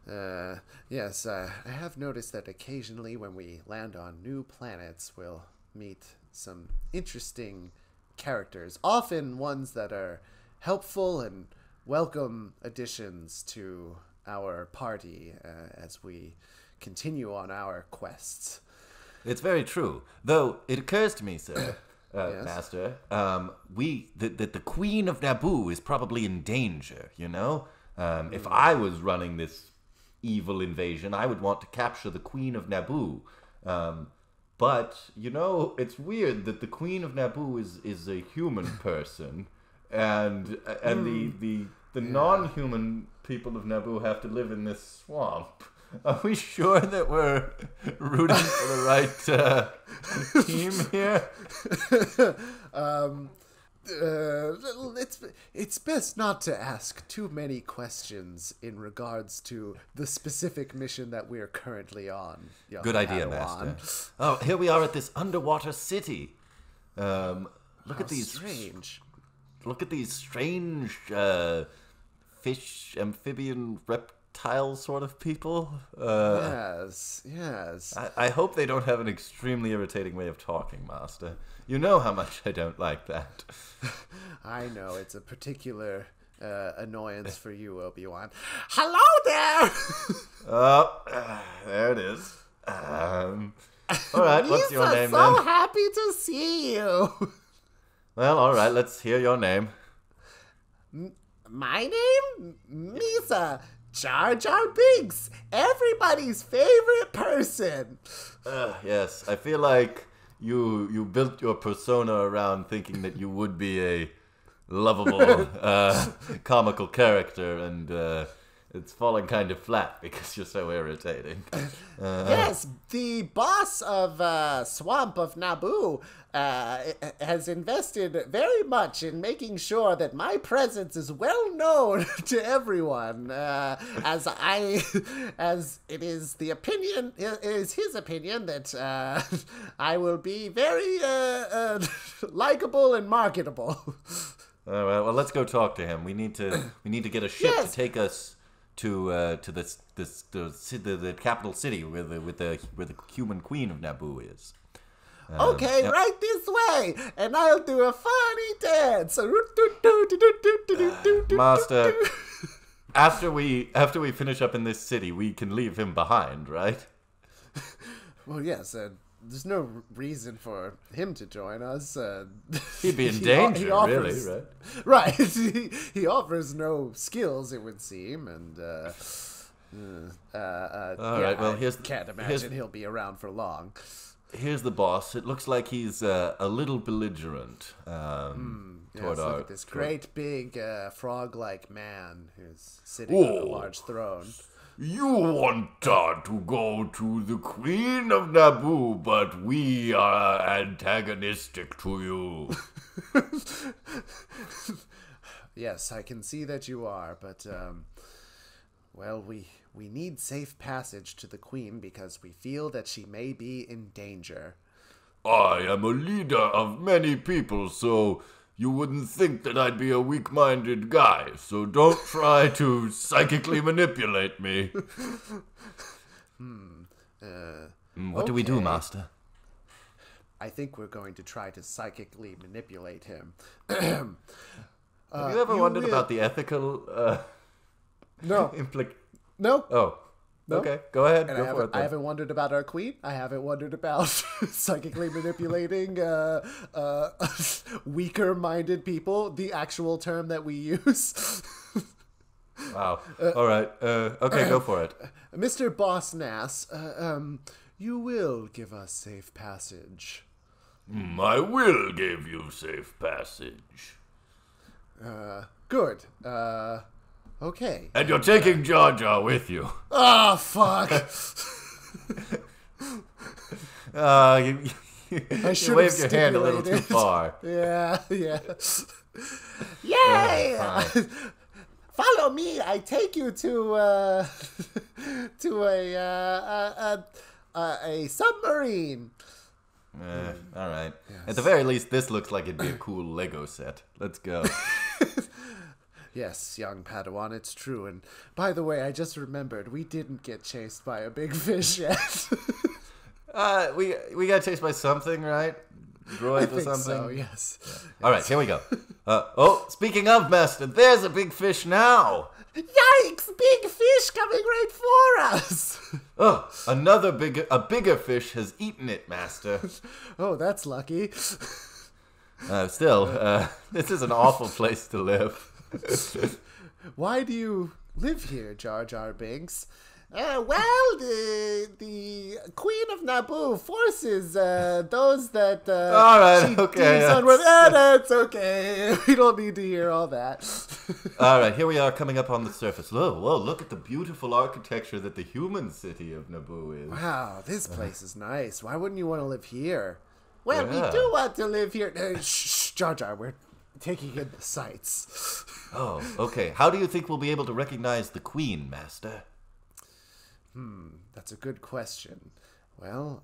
Yes, I have noticed that occasionally when we land on new planets, we'll meet some interesting characters, often ones that are helpful and welcome additions to our party as we continue on our quests. It's very true. Though, it occurs to me, sir, Yes. Master, that the Queen of Naboo is probably in danger, If I was running this evil invasion, I would want to capture the Queen of Naboo. But, it's weird that the Queen of Naboo is a human person, and the non-human people of Naboo have to live in this swamp. Are we sure that we're rooting for the right team here? It's best not to ask too many questions in regards to the specific mission that we're currently on. Good idea, Master. Oh, here we are at this underwater city. Look at these strange. Look at these strange fish, amphibian, reptile sort of people. Yes. I hope they don't have an extremely irritating way of talking, Master. You know how much I don't like that. I know, it's a particular annoyance for you, Obi-Wan. Hello there! There it is. All right, what's your name so then? Happy to see you! Well, all right, let's hear your name. My name? Misa. Jar Jar Binks. Everybody's favorite person. Yes, I feel like you built your persona around thinking that you would be a lovable, comical character, and it's falling kind of flat because you're so irritating. Yes, the boss of Swamp of Naboo has invested very much in making sure that my presence is well known to everyone, as it is his opinion that I will be very likable and marketable. All right, well, let's go talk to him. We need to get a ship to take us to the capital city where the human queen of Naboo is. Okay, yep. Right this way, and I'll do a funny dance. Master, after we finish up in this city, we can leave him behind, right? Well, yes. There's no reason for him to join us. He'd be in danger, really, right? Right. He offers no skills, it would seem, and all right. Well, can't imagine he'll be around for long. Here's the boss. It looks like he's a little belligerent toward look at this great big frog-like man who's sitting on a large throne. You want to go to the Queen of Naboo, but we are antagonistic to you. Yes, I can see that you are, but, well, we need safe passage to the Queen because we feel that she may be in danger. I am a leader of many people, so you wouldn't think that I'd be a weak-minded guy, so don't try to psychically manipulate me. What do we do, Master? I think we're going to try to psychically manipulate him. Have you ever wondered about the ethical No. No. Oh. No? Okay, go ahead. And go for it then. I haven't wondered about our queen. I haven't wondered about psychically manipulating weaker-minded people, the actual term that we use. Wow. All right. Okay, go for it. Mr. Boss Nass, you will give us safe passage. I will give you safe passage. Good. Okay. And you're taking Jar Jar with you. Oh, fuck. I should waved your hand a little too far. Yeah. Yay! Follow me. I take you to a submarine. All right. Yes. At the very least, this looks like it'd be a cool Lego set. Let's go. Yes, young Padawan, it's true. And by the way, I just remembered we didn't get chased by a big fish yet. We got chased by something, right? Droid or something? So, yes. All right, here we go. Speaking of, Master, there's a big fish now. Yikes! Big fish coming right for us. Oh, a bigger fish has eaten it, Master. Oh, that's lucky. Still, this is an awful place to live. Why do you live here, Jar Jar Binks? Well, the Queen of Naboo forces those that all right, she okay, deems unworthy. That's okay. We don't need to hear all that. All right, here we are coming up on the surface. Whoa, look at the beautiful architecture that the human city of Naboo is. Wow, this place is nice. Why wouldn't you want to live here? Well, we do want to live here. Shh, Jar Jar, taking in the sights. Oh, okay. How do you think we'll be able to recognize the Queen, Master? That's a good question. Well,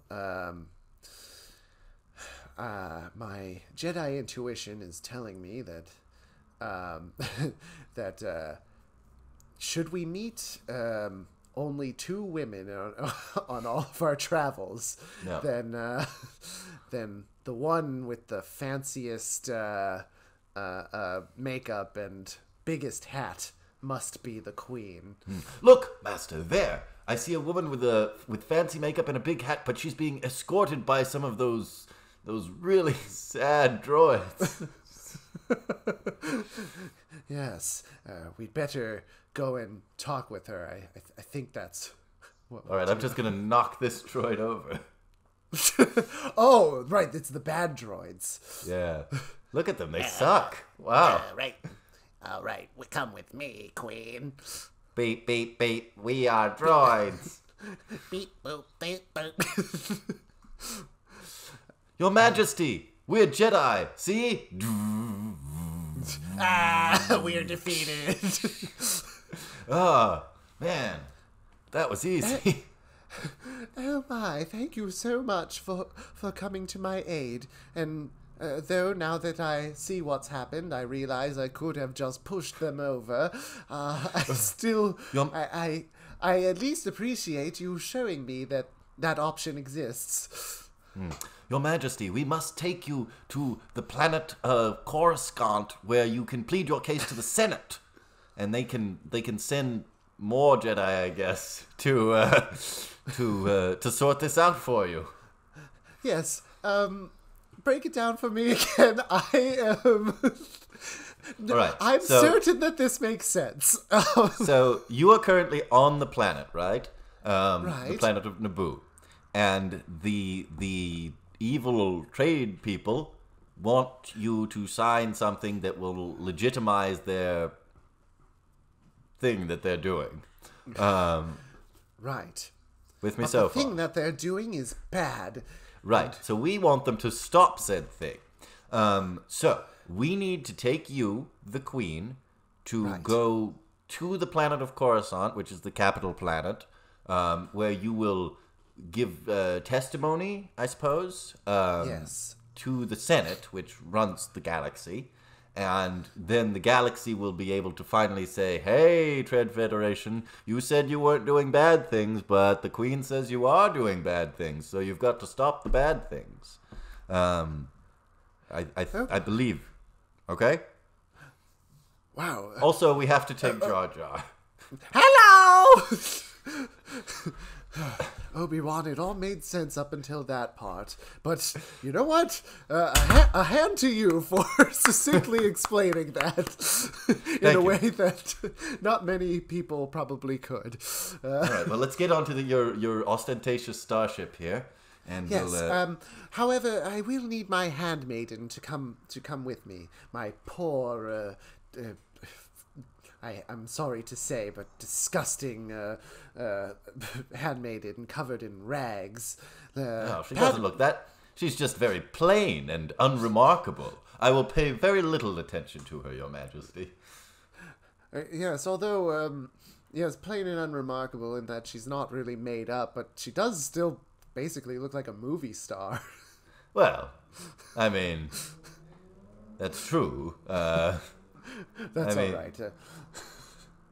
my Jedi intuition is telling me that should we meet only 2 women on all of our travels, No. then the one with the fanciest makeup and biggest hat must be the Queen. Look, Master, there. I see a woman with fancy makeup and a big hat, but she's being escorted by some of those really sad droids. Yes, we'd better go and talk with her. I think that's what All right, I'm just going to knock this droid over. Oh, right, it's the bad droids. Yeah. Look at them. They suck. Wow. Right. All right, come with me, Queen. Beep, beep, beep. We are droids. Beep, boop, beep, boop. Your Majesty, we're Jedi. See? We're defeated. Oh, man. That was easy. Oh my, thank you so much for coming to my aid. And though now that I see what's happened, I realize I could have just pushed them over. I still, I at least appreciate you showing me that option exists. Your Majesty, we must take you to the planet Coruscant, where you can plead your case to the Senate, and they can send more Jedi, I guess, to sort this out for you. Yes. Break it down for me again. I am. All right. I'm certain that this makes sense. So you are currently on the planet, right? Right. The planet of Naboo, and the evil trade people want you to sign something that will legitimize their thing that they're doing. Right. With me But so the far. thing that they're doing is bad. Right. So we want them to stop said thing. So we need to take you, the Queen, to go to the planet of Coruscant, which is the capital planet, where you will give testimony, I suppose. Yes. To the Senate, which runs the galaxy. And then the galaxy will be able to finally say, hey, Tread Federation, you said you weren't doing bad things, but the Queen says you are doing bad things, so you've got to stop the bad things. I believe. Okay? Wow. Also, we have to take Jar Jar. Hello! Obi-Wan, it all made sense up until that part. But you know what? A hand to you for succinctly explaining that in a way that not many people probably could. All right, well, let's get on to your ostentatious starship here. And Yes. we'll, however, I will need my handmaiden to come with me. My poor, I'm sorry to say, but disgusting handmaiden covered in rags. she doesn't look that. She's just very plain and unremarkable. I will pay very little attention to her, Your Majesty. Yes, although, yes, plain and unremarkable in that she's not really made up, but she does still basically look like a movie star. Well, I mean, that's true. That's all right.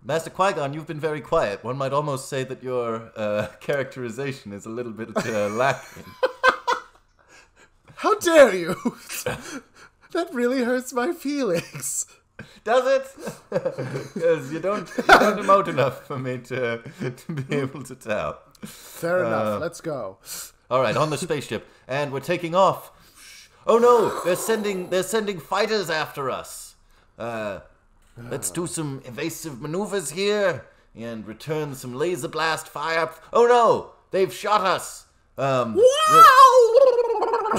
Master Qui-Gon, you've been very quiet. One might almost say that your characterization is a little bit lacking. How dare you? That really hurts my feelings. Does it? Because you don't emote enough for me to be able to tell. Fair enough. Let's go. All right, on the spaceship, and we're taking off. Oh no, they're sending fighters after us. Let's do some evasive maneuvers here and return some laser blast fire. Oh no, they've shot us.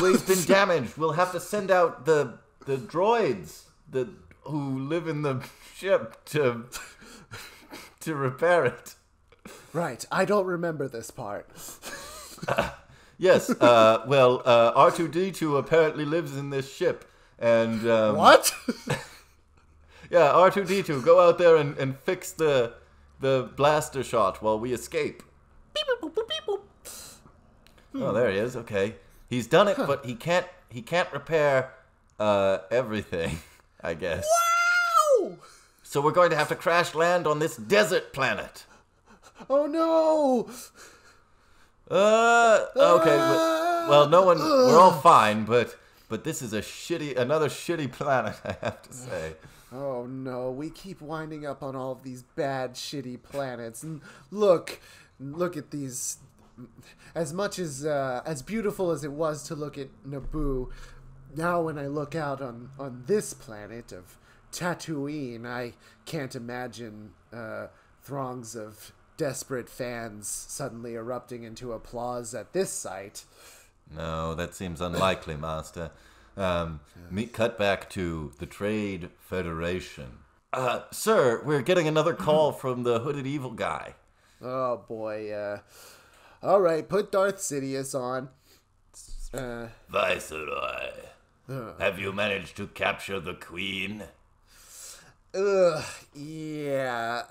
We've been damaged. We'll have to send out the droids who live in the ship to repair it. Right, I don't remember this part. Yes, well, R2-D2 apparently lives in this ship, And What? Yeah, R2-D2, go out there and fix the blaster shot while we escape. Beep, boop, boop, beep, boop. Oh, there he is. Okay, he's done it, but he can't repair everything, I guess. Wow! So we're going to have to crash land on this desert planet. Oh no! Okay. Well, no one. We're all fine, but this is another shitty planet, I have to say. Oh no, we keep winding up on all of these bad, shitty planets. And look at these. As much as beautiful as it was to look at Naboo, now when I look out on this planet of Tatooine, I can't imagine throngs of desperate fans suddenly erupting into applause at this sight. No, that seems unlikely, Master. Cut back to the Trade Federation. Sir, we're getting another call from the hooded evil guy. Oh boy, all right, put Darth Sidious on. Viceroy, have you managed to capture the Queen? Yeah,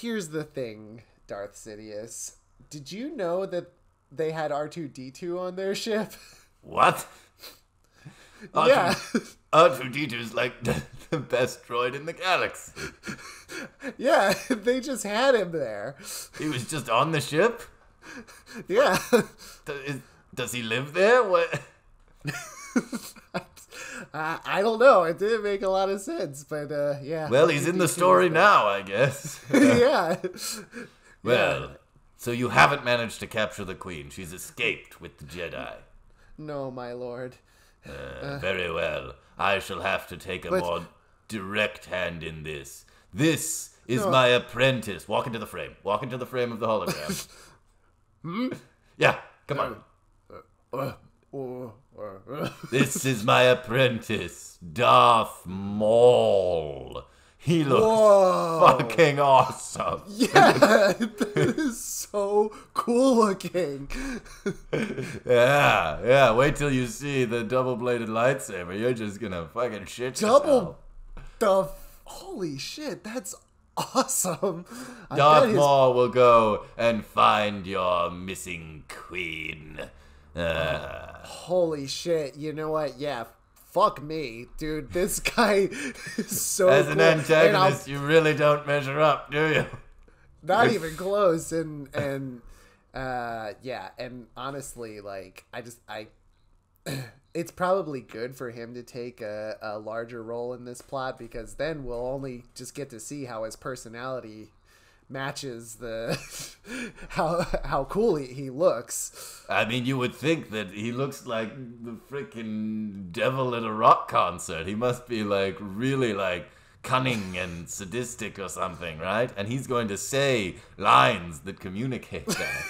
here's the thing, Darth Sidious. Did you know that they had R2-D2 on their ship? What? Yeah. R2-D2's like the best droid in the galaxy. Yeah, they just had him there. He was just on the ship? Yeah. Does he live there? What? I don't know. It didn't make a lot of sense, but yeah. Well, he's in the story now, I guess. Yeah. Well, yeah. So you haven't managed to capture the Queen. She's escaped with the Jedi. No, my lord. Very well. I shall have to take a more direct hand in this. This is my apprentice. Walk into the frame. Walk into the frame of the hologram. Yeah, come on. This is my apprentice, Darth Maul. He looks fucking awesome. Yeah, that is so cool looking. Yeah. Wait till you see the double-bladed lightsaber. You're just gonna fucking shit yourself. Holy shit, that's awesome. Darth Maul will go and find your missing queen. Holy shit, you know what? Yeah, fuck me, dude. This guy is so As cool. an antagonist, you really don't measure up, do you? Not even close. And yeah, and honestly, like, it's probably good for him to take a larger role in this plot, because then we'll only just get to see how his personality matches the how cool he looks. I mean, you would think that he looks like the freaking devil at a rock concert. He must be like really like cunning and sadistic or something, right? And he's going to say lines that communicate that.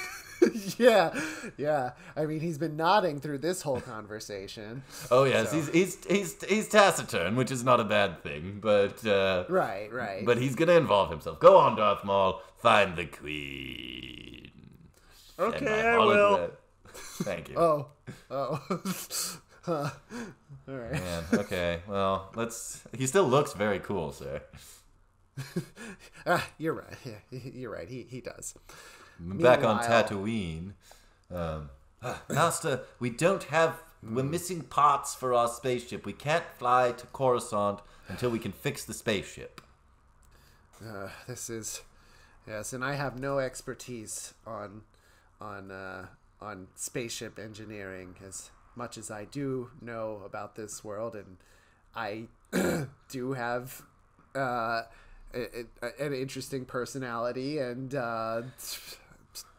Yeah. I mean, he's been nodding through this whole conversation. Oh yes, so. he's taciturn, which is not a bad thing, but right. But he's gonna involve himself. Go on, Darth Maul, find the Queen. Okay, I will. Thank you. Oh. Huh. All right. Man, okay. Well, he still looks very cool, sir. You're right. Yeah, you're right. He does. Back on Tatooine. Master, we're missing parts for our spaceship. We can't fly to Coruscant until we can fix the spaceship. Yes, and I have no expertise on spaceship engineering, as much as I do know about this world, and I do have an interesting personality, and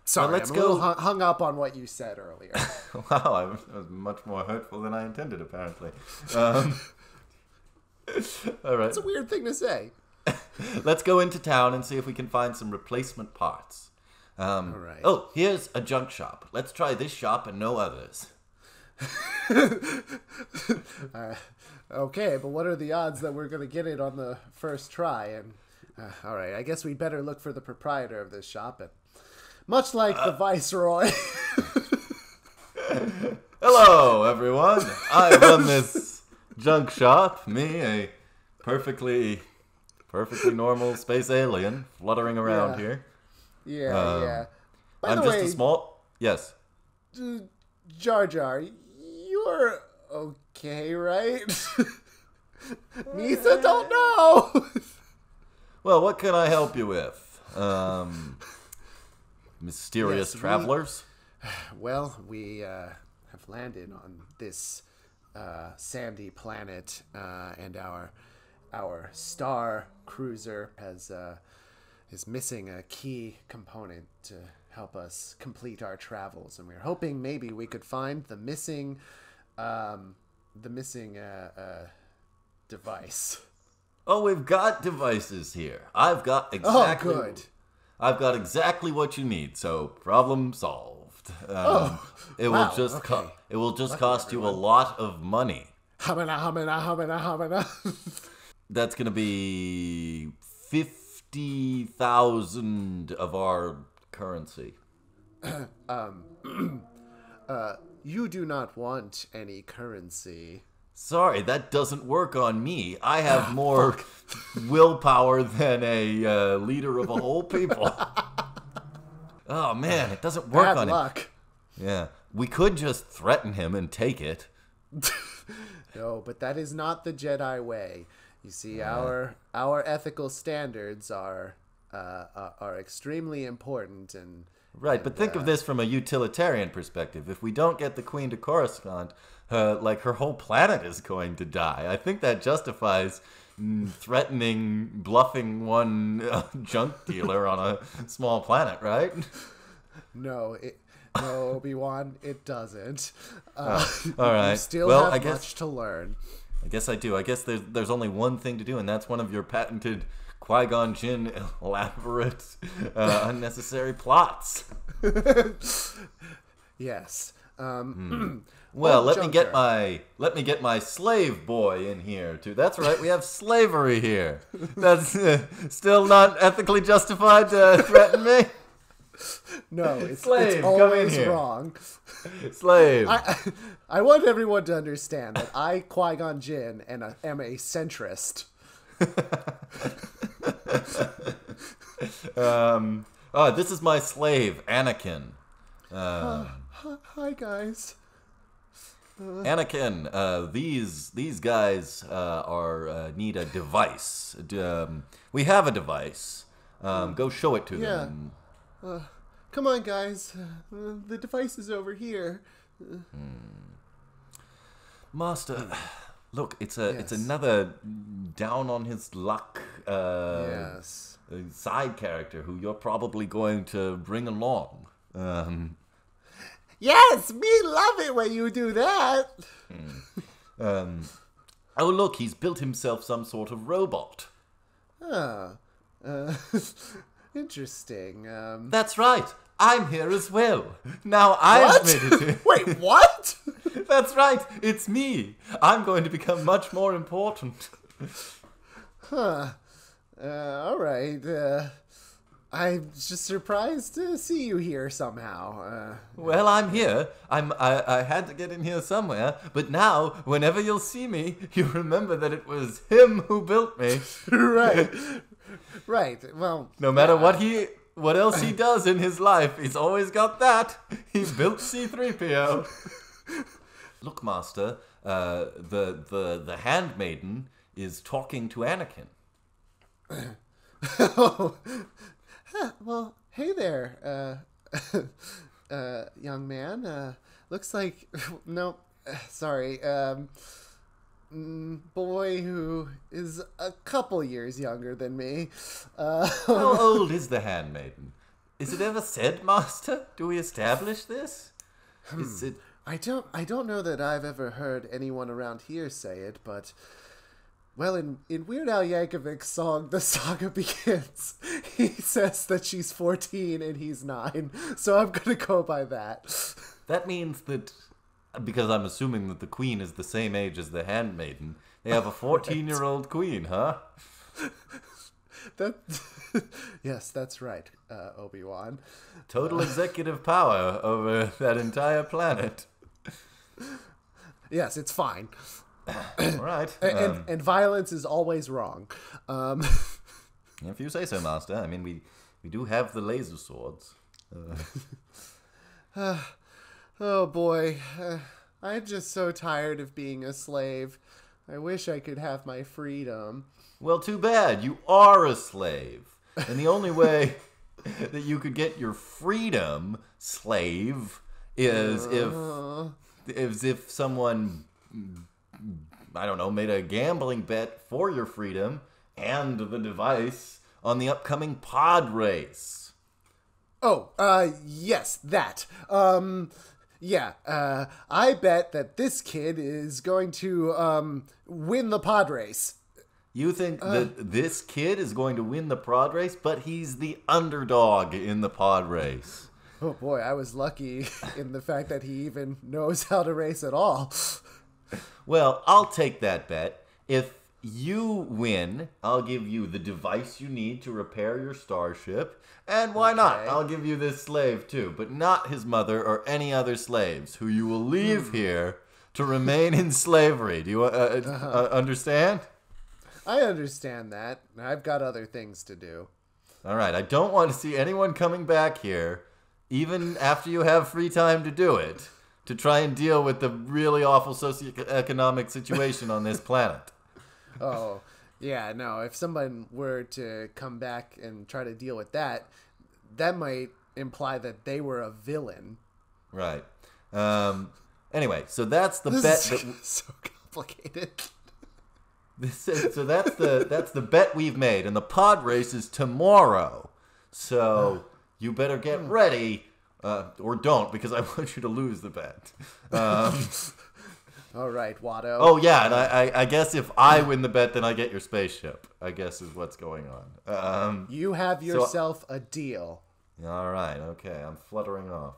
sorry, let's I'm a little hung up on what you said earlier. Wow, I was much more hurtful than I intended, apparently. All right. It's a weird thing to say. Let's go into town and see if we can find some replacement parts. All right. Oh, here's a junk shop. Let's try this shop and no others. Okay, but what are the odds that we're going to get it on the first try? And all right, I guess we better look for the proprietor of this shop. And much like the Viceroy. Hello, everyone. I run this junk shop. Me, a perfectly normal space alien fluttering around here. Yeah. By I'm the just way, a small... Yes. Jar Jar, you're okay, right? Misa don't know. Well, what can I help you with? Mysterious travelers? We have landed on this sandy planet, and our star cruiser is missing a key component to help us complete our travels, and we're hoping maybe we could find the missing device. Oh, we've got devices here. I've got exactly... Oh, good. I've got exactly what you need, so problem solved. It will just cost you a lot of money. Hamana. That's going to be 50,000 of our currency. You do not want any currency. Sorry, that doesn't work on me. I have more willpower than a leader of a whole people. Oh, man, it doesn't work on him. Bad luck. Yeah, we could just threaten him and take it. No, but that is not the Jedi way. You see, our ethical standards are extremely important, and right. But think of this from a utilitarian perspective. If we don't get the Queen to Coruscant, her whole planet is going to die. I think that justifies threatening, bluffing one junk dealer on a small planet, right? No, Obi-Wan, it doesn't. All right. You still have much to learn. I guess I do. I guess there's only one thing to do, and that's one of your patented Qui-Gon Jinn elaborate, unnecessary plots. Yes. Well, let me get my slave boy in here too. That's right, we have slavery here. That's still not ethically justified to threaten me. No, it's Slave, always come in here. wrong. Slave. I want everyone to understand that I, Qui-Gon Jinn, am a centrist. This is my slave, Anakin. Hi, guys. Anakin, these guys need a device. We have a device. Go show it to them. Come on, guys. The device is over here. Master, look, it's another down on his luck side character who you're probably going to bring along. Yes, me love it when you do that. Oh, look, he's built himself some sort of robot. Interesting. That's right. I'm here as well. Now I've made it. Wait, what? That's right. It's me. I'm going to become much more important. All right. I'm just surprised to see you here somehow. Well, I'm here. I had to get in here somewhere, but now, whenever you'll see me, you remember that it was him who built me. Right. Right. Well, no matter what else he does in his life, he's always got that. He built C-3PO. Look, Master, the handmaiden is talking to Anakin. Well, hey there, young man. Looks like sorry, boy who is a couple years younger than me. How old is the handmaiden? Is it ever said, Master? Do we establish this? Is it? I don't know that I've ever heard anyone around here say it, but. Well, in Weird Al Yankovic's song, The Saga Begins, he says that she's 14 and he's 9, so I'm going to go by that. That means that, because I'm assuming that the queen is the same age as the handmaiden, they have a 14-year-old queen, huh? Yes, that's right, Obi-Wan. Total executive power over that entire planet. Yes, it's fine. All right. And violence is always wrong. If you say so, Master. I mean, we do have the laser swords. Oh boy, I'm just so tired of being a slave. I wish I could have my freedom. Well, too bad. You are a slave. And the only way that you could get your freedom, slave, is if someone, I don't know, made a gambling bet for your freedom and the device on the upcoming pod race. Oh, yes, that. I bet that this kid is going to, win the pod race. You think that this kid is going to win the pod race, but he's the underdog in the pod race. Oh boy, I was lucky in the fact that he even knows how to race at all. Well, I'll take that bet. If you win, I'll give you the device you need to repair your starship. And why not? I'll give you this slave too, but not his mother or any other slaves who you will leave here to remain in slavery. Do you understand? I understand that. I've got other things to do. All right, I don't want to see anyone coming back here, even after you have free time to do it, to try and deal with the really awful socioeconomic situation on this planet. Oh, yeah, no, if someone were to come back and try to deal with that, that might imply that they were a villain. Right. Anyway, so that's the bet. That so complicated. So that's the bet we've made, and the pod race is tomorrow. So you better get ready, or don't, because I want you to lose the bet. All right, Watto. Oh yeah, and I guess if I win the bet, then I get your spaceship. I guess is what's going on. You have yourself a deal. All right, okay, I'm fluttering off.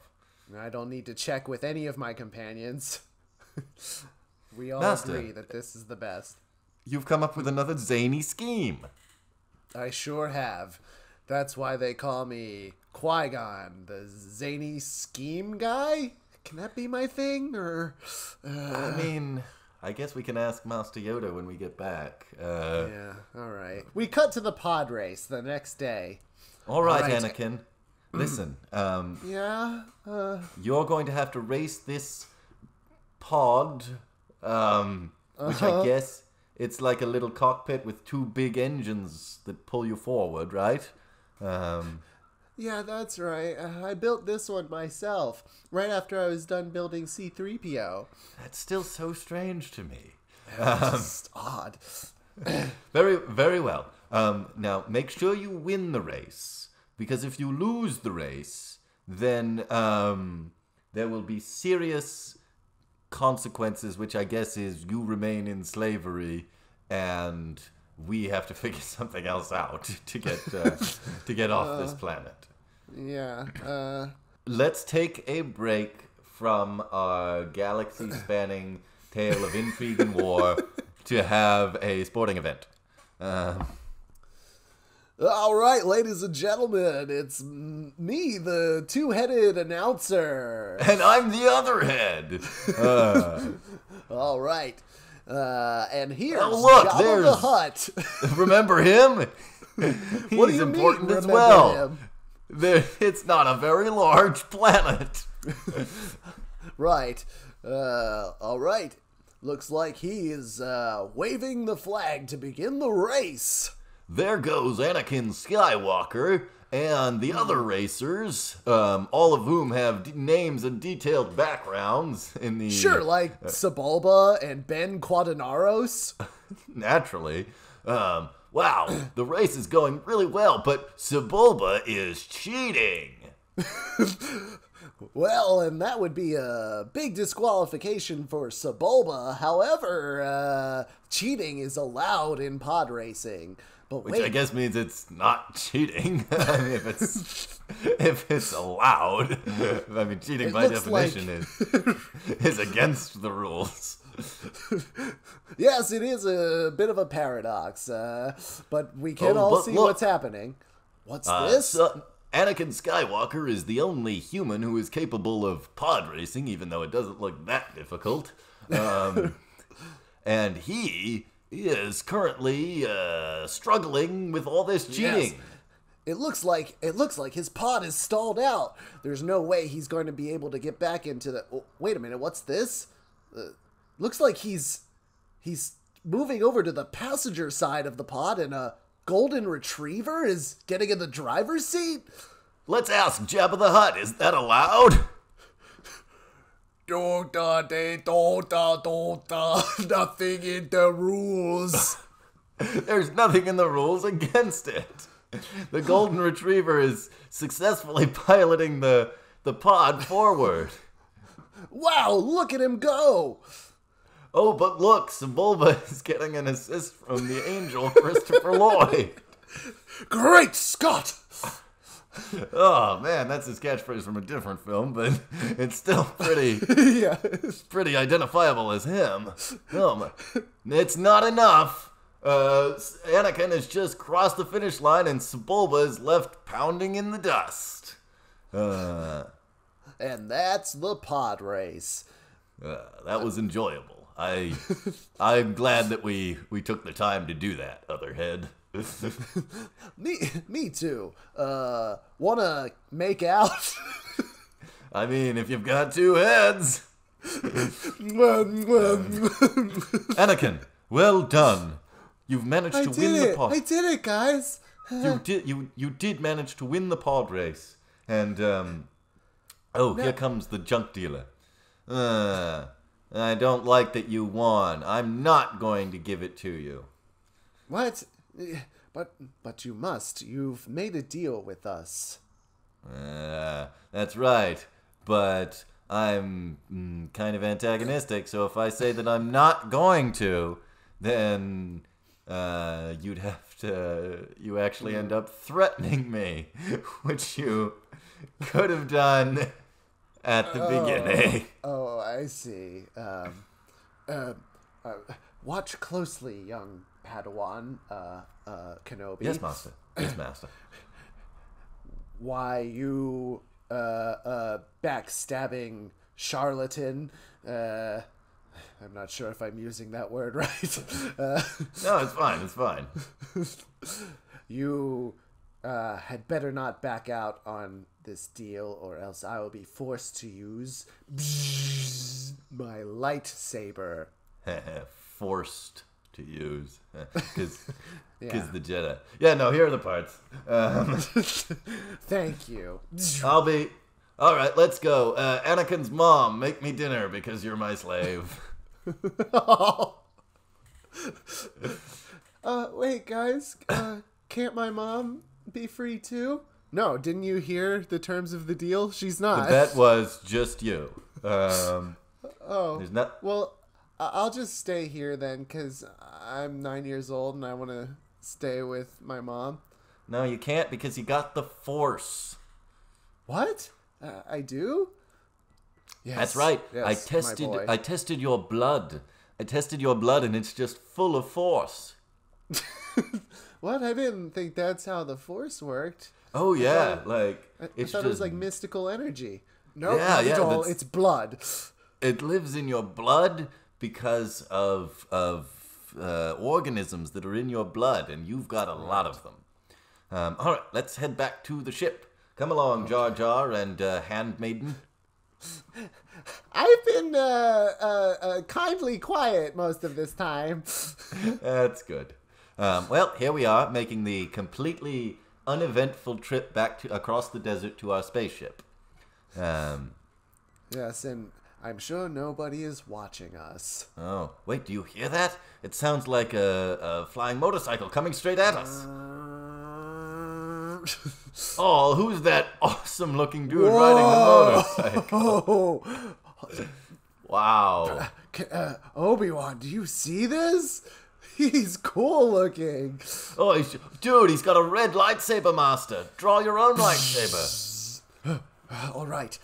I don't need to check with any of my companions. We all Master, agree that this is the best. You've come up with another zany scheme. I sure have. That's why they call me Qui-Gon, the zany scheme guy? Can that be my thing, or... I mean, I guess we can ask Master Yoda when we get back. Yeah, all right. We cut to the pod race the next day. All right, Anakin. Listen, Yeah? you're going to have to race this pod, which I guess it's like a little cockpit with two big engines that pull you forward, right? Yeah, that's right. I built this one myself, right after I was done building C-3PO. That's still so strange to me. Just odd. Very, very well. Now, make sure you win the race, because if you lose the race, then there will be serious consequences, which I guess is you remain in slavery, and we have to figure something else out to get off this planet. Yeah. Let's take a break from our galaxy-spanning tale of intrigue and war to have a sporting event. All right, ladies and gentlemen, it's me, the two-headed announcer. And I'm the other head. All right. And here's look, Jabba there's- the Hutt. Remember him? He's What do you important mean, as remember well. him? It's not a very large planet. Right. All right. Looks like he is waving the flag to begin the race. There goes Anakin Skywalker and the other racers, all of whom have names and detailed backgrounds in the... Sure, like Sebulba and Ben Quadinaros. Naturally. Wow, the race is going really well, but Sebulba is cheating. Well, and that would be a big disqualification for Sebulba. However, cheating is allowed in pod racing. But Which wait, I guess means it's not cheating. I mean, if it's allowed. I mean, cheating by definition is against the rules. Yes, it is a bit of a paradox, but we can all see what's happening. What's this? Anakin Skywalker is the only human who is capable of pod racing, even though it doesn't look that difficult. and he is currently struggling with all this cheating. Yes. It looks like his pod is stalled out. There's no way he's going to be able to get back into the... Oh, wait a minute, what's this? Looks like he's moving over to the passenger side of the pod, and a golden retriever is getting in the driver's seat. Let's ask Jabba the Hutt. Is that allowed? Nothing in the rules. There's nothing in the rules against it. The golden retriever is successfully piloting the pod forward. Wow, look at him go. Oh, but look, Sebulba is getting an assist from the angel Christopher Lloyd. Great Scott! Oh, man, that's his catchphrase from a different film, but it's still pretty pretty identifiable as him. It's not enough. Anakin has just crossed the finish line, and Sebulba is left pounding in the dust. And that's the pod race. That was enjoyable. I'm glad that we took the time to do that, Otherhead. Me too. Wanna make out? I mean, if you've got two heads. Anakin, well done. You've managed to win the pod. I did it, guys. You did manage to win the pod race. And here comes the junk dealer. I don't like that you won. I'm not going to give it to you. What? But you must. You've made a deal with us. That's right. But I'm kind of antagonistic, so if I say that I'm not going to, then you actually end up threatening me, which you could have done at the beginning. Oh, I see. Watch closely, young Padawan, Kenobi. Yes, Master. Yes, Master. Why, you, backstabbing charlatan, I'm not sure if I'm using that word right. No, it's fine, it's fine. You, had better not back out on this deal, or else I will be forced to use my lightsaber. Forced to use. Because the Jedi. Yeah, no, here are the parts. Thank you. I'll be... All right, let's go. Anakin's mom, make me dinner because you're my slave. Wait, guys. Can't my mom be free too? No, didn't you hear the terms of the deal? She's not. The bet was just you. There's not... Well, I'll just stay here then, because I'm 9 years old and I want to stay with my mom. No, you can't because you got the Force. What? I do? Yes. That's right. Yes, I tested your blood. I tested your blood and it's just full of Force. What? I didn't think that's how the Force worked. Oh yeah, I thought just... it was like mystical energy. No, nope, yeah, not at all. It's blood. It lives in your blood because of organisms that are in your blood, and you've got a lot of them. All right, let's head back to the ship. Come along, Jar Jar and Handmaiden. I've been kindly quiet most of this time. That's good. Well, here we are, making the completely uneventful trip back across the desert to our spaceship. Yes, and I'm sure nobody is watching us. Oh, wait, do you hear that? It sounds like a flying motorcycle coming straight at us. Oh, who's that awesome-looking dude riding the motorcycle? Wow. Obi-Wan, do you see this? He's cool looking. Oh, he's got a red lightsaber, Master. Draw your own lightsaber. All right.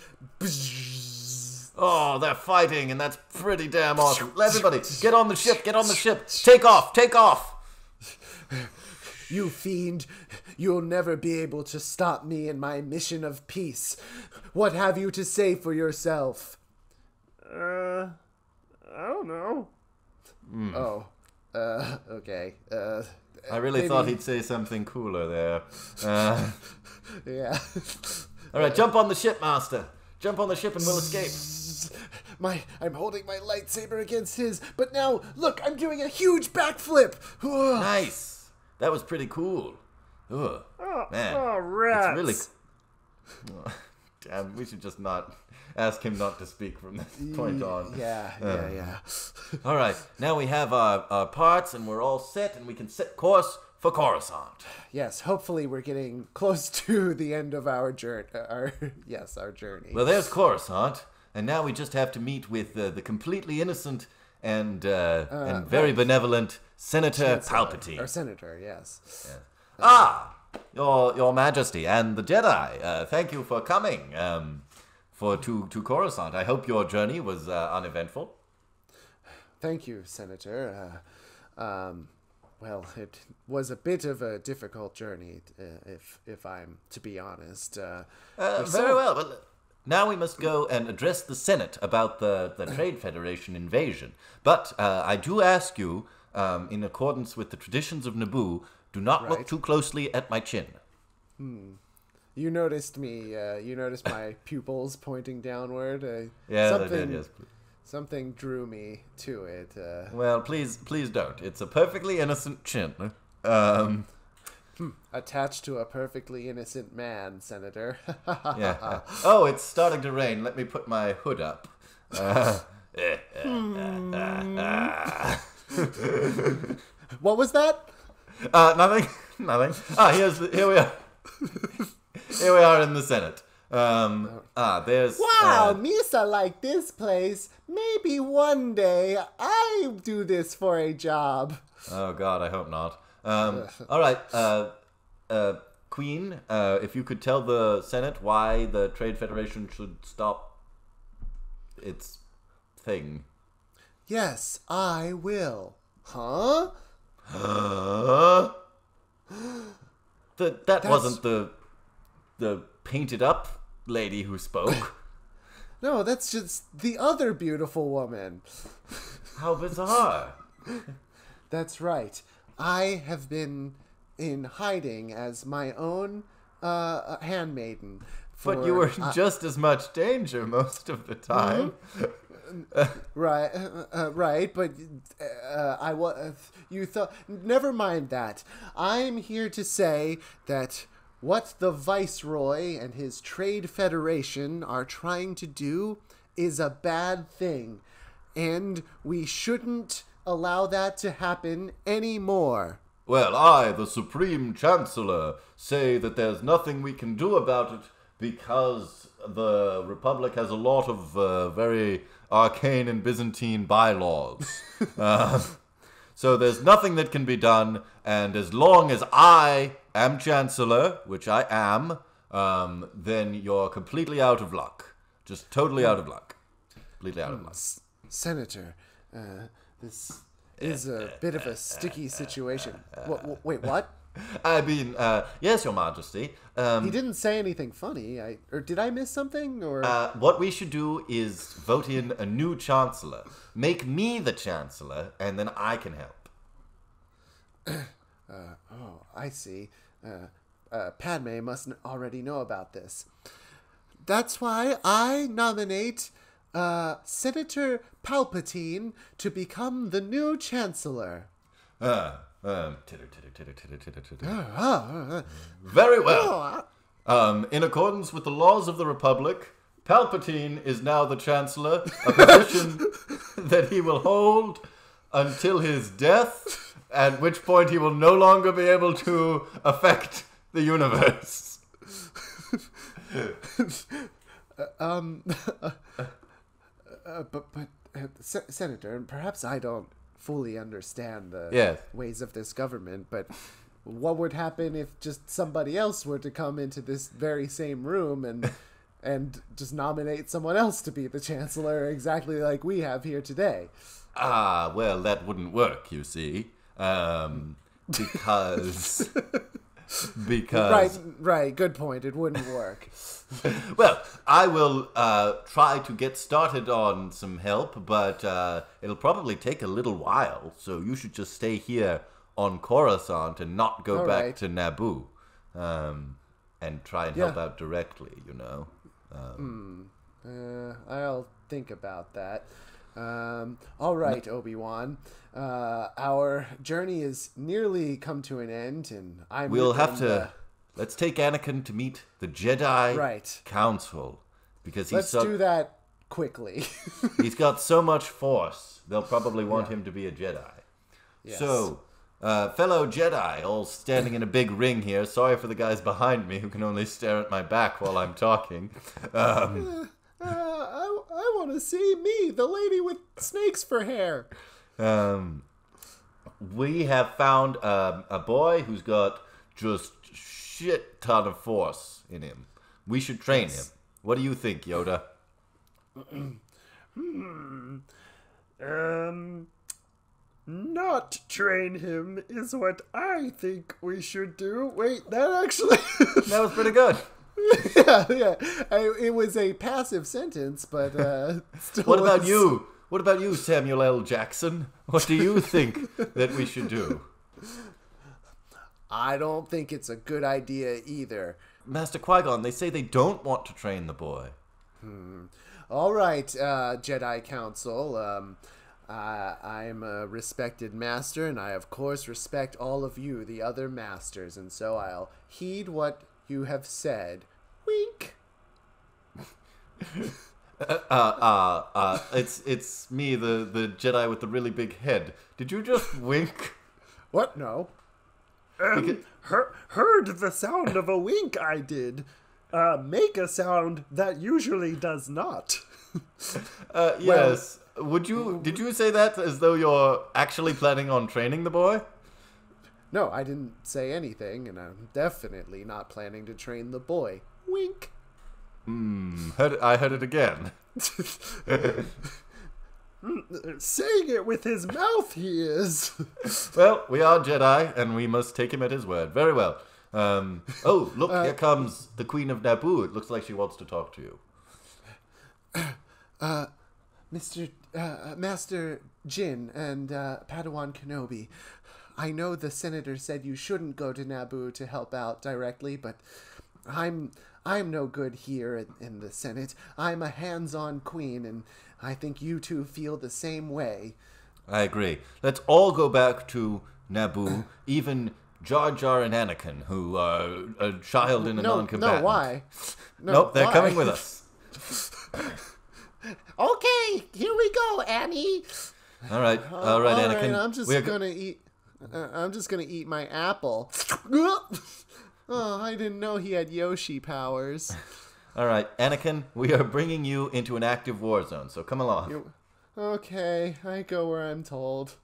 Oh, they're fighting, and that's pretty damn awesome. Everybody, get on the ship, get on the ship. Take off, take off. You fiend, you'll never be able to stop me in my mission of peace. What have you to say for yourself? I don't know. Oh. Okay. I really maybe- thought he'd say something cooler there. Yeah. All right, jump on the ship, Master. Jump on the ship and we'll escape. I'm holding my lightsaber against his, but now, look, I'm doing a huge backflip. Nice. That was pretty cool. Ugh. Man. Oh, rats. It's really... Damn, we should just not ask him not to speak from this point on. Yeah. All right, now we have our parts and we're all set and we can set course for Coruscant. Yes, hopefully we're getting close to the end of our journey. Our journey. Well, there's Coruscant, and now we just have to meet with the completely innocent and very benevolent Senator Palpatine. Or Senator, yes. Your Majesty and the Jedi. Thank you for coming to Coruscant. I hope your journey was uneventful. Thank you, Senator. Well, it was a bit of a difficult journey, if I'm to be honest. Very well. Well, now we must go and address the Senate about the Trade Federation invasion. But I do ask you, in accordance with the traditions of Naboo, do not look too closely at my chin. You noticed me. You noticed my pupils pointing downward. Yeah, they did, yes. Something drew me to it. Well, please don't. It's a perfectly innocent chin. Attached to a perfectly innocent man, Senator. Yeah. Oh, it's starting to rain. Let me put my hood up. What was that? Nothing. Here we are. Here we are in the Senate. There's... Wow, Misa like this place. Maybe one day I do this for a job. Oh, God, I hope not. All right, Queen, if you could tell the Senate why the Trade Federation should stop its thing. Yes, I will. Huh? That wasn't the painted up lady who spoke. No, that's just the other beautiful woman. How bizarre. That's right. I have been in hiding as my own handmaiden. But you were in just as much danger most of the time. Right, but you thought, never mind that. I'm here to say that what the Viceroy and his Trade Federation are trying to do is a bad thing, and we shouldn't allow that to happen anymore. Well, I, the Supreme Chancellor, say that there's nothing we can do about it because the Republic has a lot of very arcane and Byzantine bylaws. So there's nothing that can be done, and as long as I am Chancellor, which I am, then you're completely out of luck. Just totally out of luck. Completely out of luck. Senator, this is a bit of a sticky situation. Wait, what? I mean, yes, Your Majesty. He didn't say anything funny. Or did I miss something? Or what we should do is vote in a new Chancellor. Make me the Chancellor, and then I can help. Oh, I see. Padme must already know about this. That's why I nominate Senator Palpatine to become the new Chancellor. Titter. Very well. In accordance with the laws of the Republic, Palpatine is now the Chancellor, a position that he will hold until his death, at which point he will no longer be able to affect the universe. Senator, and perhaps I don't fully understand the ways of this government, but what would happen if just somebody else were to come into this very same room and just nominate someone else to be the Chancellor, exactly like we have here today? Well, that wouldn't work, you see. Because right, good point. It wouldn't work. Well, I will try to get started on some help, but it'll probably take a little while, so you should just stay here on Coruscant and not go back to Naboo, and try and help out directly, you know. I'll think about that. All right, Obi-Wan. Our journey is nearly come to an end, and We'll have to... Let's take Anakin to meet the Jedi Council, because let's do that quickly. He's got so much force, they'll probably want him to be a Jedi. Yes. So, fellow Jedi, all standing in a big ring here. Sorry for the guys behind me who can only stare at my back while I'm talking. I want to see me, the lady with snakes for hair. We have found a boy who's got just shit ton of force in him. We should train him. What do you think, Yoda? Not train him is what I think we should do. Wait, that actually... That was pretty good. Yeah. It was a passive sentence, but still. What about you? What about you, Samuel L. Jackson? What do you think that we should do? I don't think it's a good idea either. Master Qui-Gon, they say they don't want to train the boy. All right, Jedi Council. I'm a respected master, and I, of course, respect all of you, the other masters, and so I'll heed what you have said. Wink. It's me, the Jedi with the really big head. Did you just wink? What? No. Heard the sound of a wink I did. Make a sound that usually does not. Yes. Did you say that as though you're actually planning on training the boy? No, I didn't say anything, and I'm definitely not planning to train the boy. Wink. I heard it again. Saying it with his mouth, he is. Well, we are Jedi, and we must take him at his word. Very well. Oh, look, here comes the Queen of Naboo. It looks like she wants to talk to you. Master Jin and Padawan Kenobi, I know the senator said you shouldn't go to Naboo to help out directly, but I'm no good here in the Senate. I'm a hands-on queen, and I think you two feel the same way. I agree. Let's all go back to Naboo, even Jar Jar and Anakin, who are a child and a non-combatant. No, why? Nope, they're coming with us. Okay, here we go, Annie. All right, Anakin. I'm just gonna eat my apple. Oh, I didn't know he had Yoshi powers. All right, Anakin, we are bringing you into an active war zone, so come along. Okay, I go where I'm told.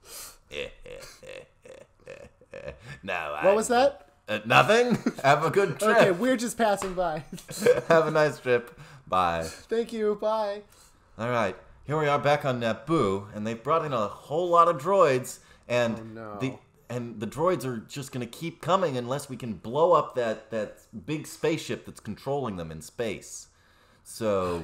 What was that? Nothing. Have a good trip. Okay, we're just passing by. Have a nice trip. Bye. Thank you. Bye. All right, here we are back on Naboo, and they've brought in a whole lot of droids, and the droids are just going to keep coming unless we can blow up that big spaceship that's controlling them in space. So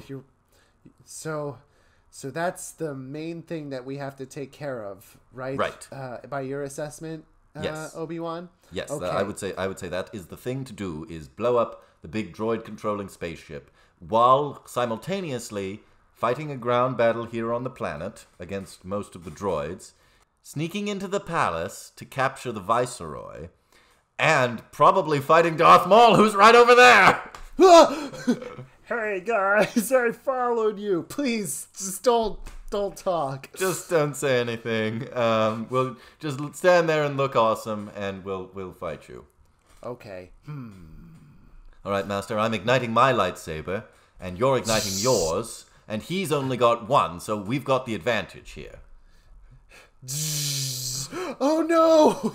that's the main thing that we have to take care of, right? Right. By your assessment, yes. Obi-Wan? Yes, okay. I would say that is the thing to do, is blow up the big droid-controlling spaceship while simultaneously fighting a ground battle here on the planet against most of the droids, sneaking into the palace to capture the Viceroy, and probably fighting Darth Maul, who's right over there! Hey guys, I followed you. Please, just don't talk. Just don't say anything. We'll just stand there and look awesome, and we'll fight you. Okay. All right, Master, I'm igniting my lightsaber, and you're igniting yours, and he's only got one, so we've got the advantage here. Oh no!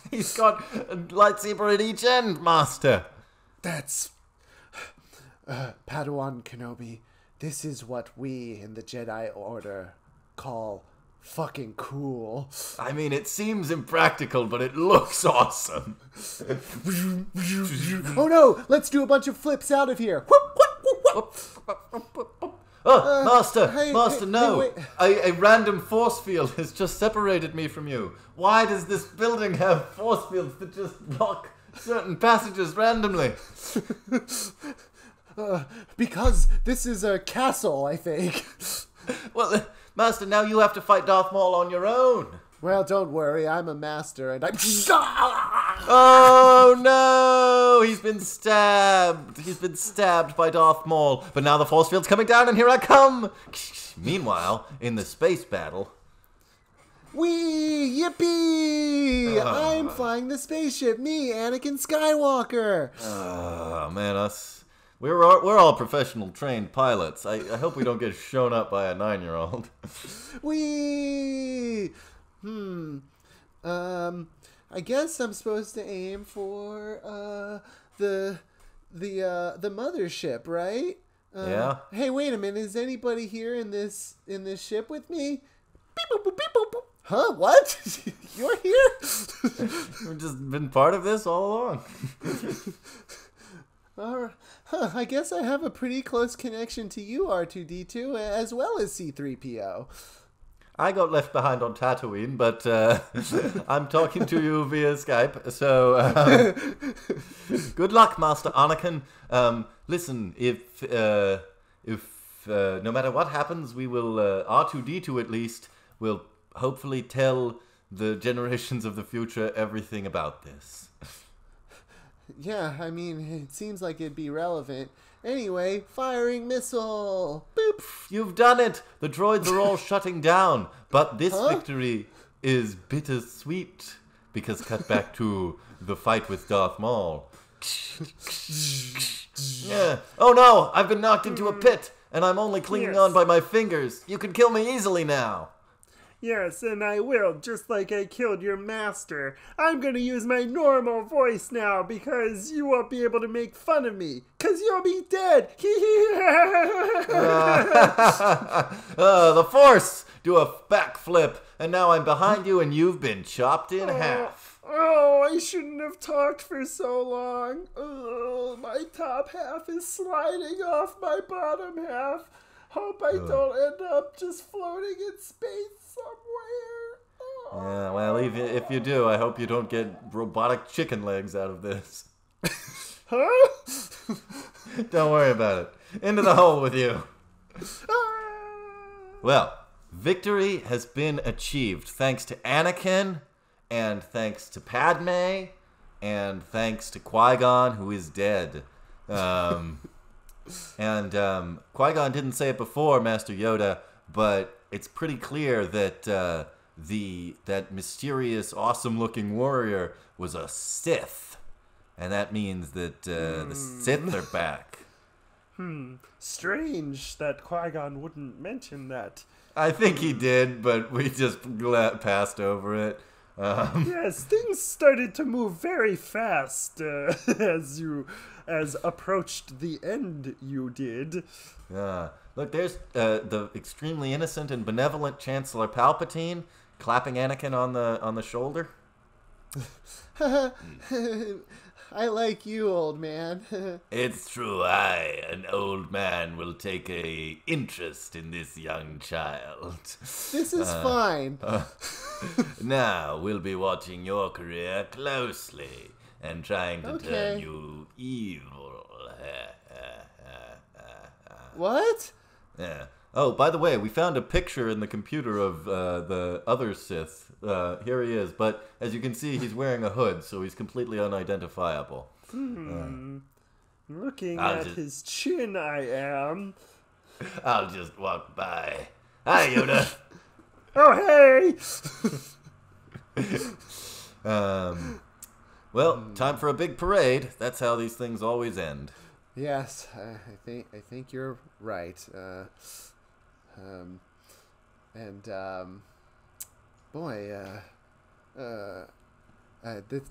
He's got a lightsaber at each end, Master. That's... Padawan Kenobi, this is what we in the Jedi Order call fucking cool. I mean, it seems impractical, but it looks awesome. Oh no! Let's do a bunch of flips out of here. Oh, Master! hey, Master, hey, no! wait. A random force field has just separated me from you. Why does this building have force fields that just block certain passages randomly? Because this is a castle, I think. Well, Master, now you have to fight Darth Maul on your own. Well, don't worry, I'm a master, and I'm... Oh no! He's been stabbed. He's been stabbed by Darth Maul. But now the force field's coming down, and here I come. Meanwhile, in the space battle. Whee! Yippee! I'm flying the spaceship. Me, Anakin Skywalker. Oh man, we're all professional trained pilots. I hope we don't get shown up by a 9-year-old. Whee! I guess I'm supposed to aim for the mothership, right? Yeah. Hey, wait a minute. Is anybody here in this ship with me? Beep boop boop beep boop boop. Huh? What? You're here? We've just been part of this all along. I guess I have a pretty close connection to you, R2-D2, as well as C-3PO. I got left behind on Tatooine, but I'm talking to you via Skype, so good luck, Master Anakin. Listen, if no matter what happens, we will, R2-D2 at least, will hopefully tell the generations of the future everything about this. Yeah, I mean, it seems like it'd be relevant. Anyway, firing missile! Boop! You've done it! The droids are all shutting down, but this victory is bittersweet, because cut back to the fight with Darth Maul. Yeah. Oh no! I've been knocked into a pit, and I'm only clinging on by my fingers. You can kill me easily now. Yes, and I will, just like I killed your master. I'm gonna use my normal voice now, because you won't be able to make fun of me, because you'll be dead. The Force! Do a backflip, and now I'm behind you, and you've been chopped in half. Oh, I shouldn't have talked for so long. Oh, my top half is sliding off my bottom half. Hope I don't end up just floating in space somewhere. Oh. Yeah, well, if you do, I hope you don't get robotic chicken legs out of this. Huh? Don't worry about it. Into the hole with you. Well, victory has been achieved thanks to Anakin, and thanks to Padme, and thanks to Qui-Gon, who is dead. And Qui-Gon didn't say it before, Master Yoda, but it's pretty clear that that mysterious, awesome-looking warrior was a Sith, and that means that the Sith are back. Strange that Qui-Gon wouldn't mention that. I think he did, but we just passed over it. Yes, things started to move very fast as approached the end you did. Look, there's the extremely innocent and benevolent Chancellor Palpatine clapping Anakin on the shoulder. I like you, old man. It's true, I, an old man, will take a interest in this young child. This is fine. Now, we'll be watching your career closely and trying to turn you evil. What? Yeah. Oh, by the way, we found a picture in the computer of the other Sith. Here he is, but as you can see, he's wearing a hood, so he's completely unidentifiable. Looking at his chin, I am. I'll just walk by. Hi, Yoda. Oh, hey! Well, time for a big parade. That's how these things always end. Yes, I think you're right.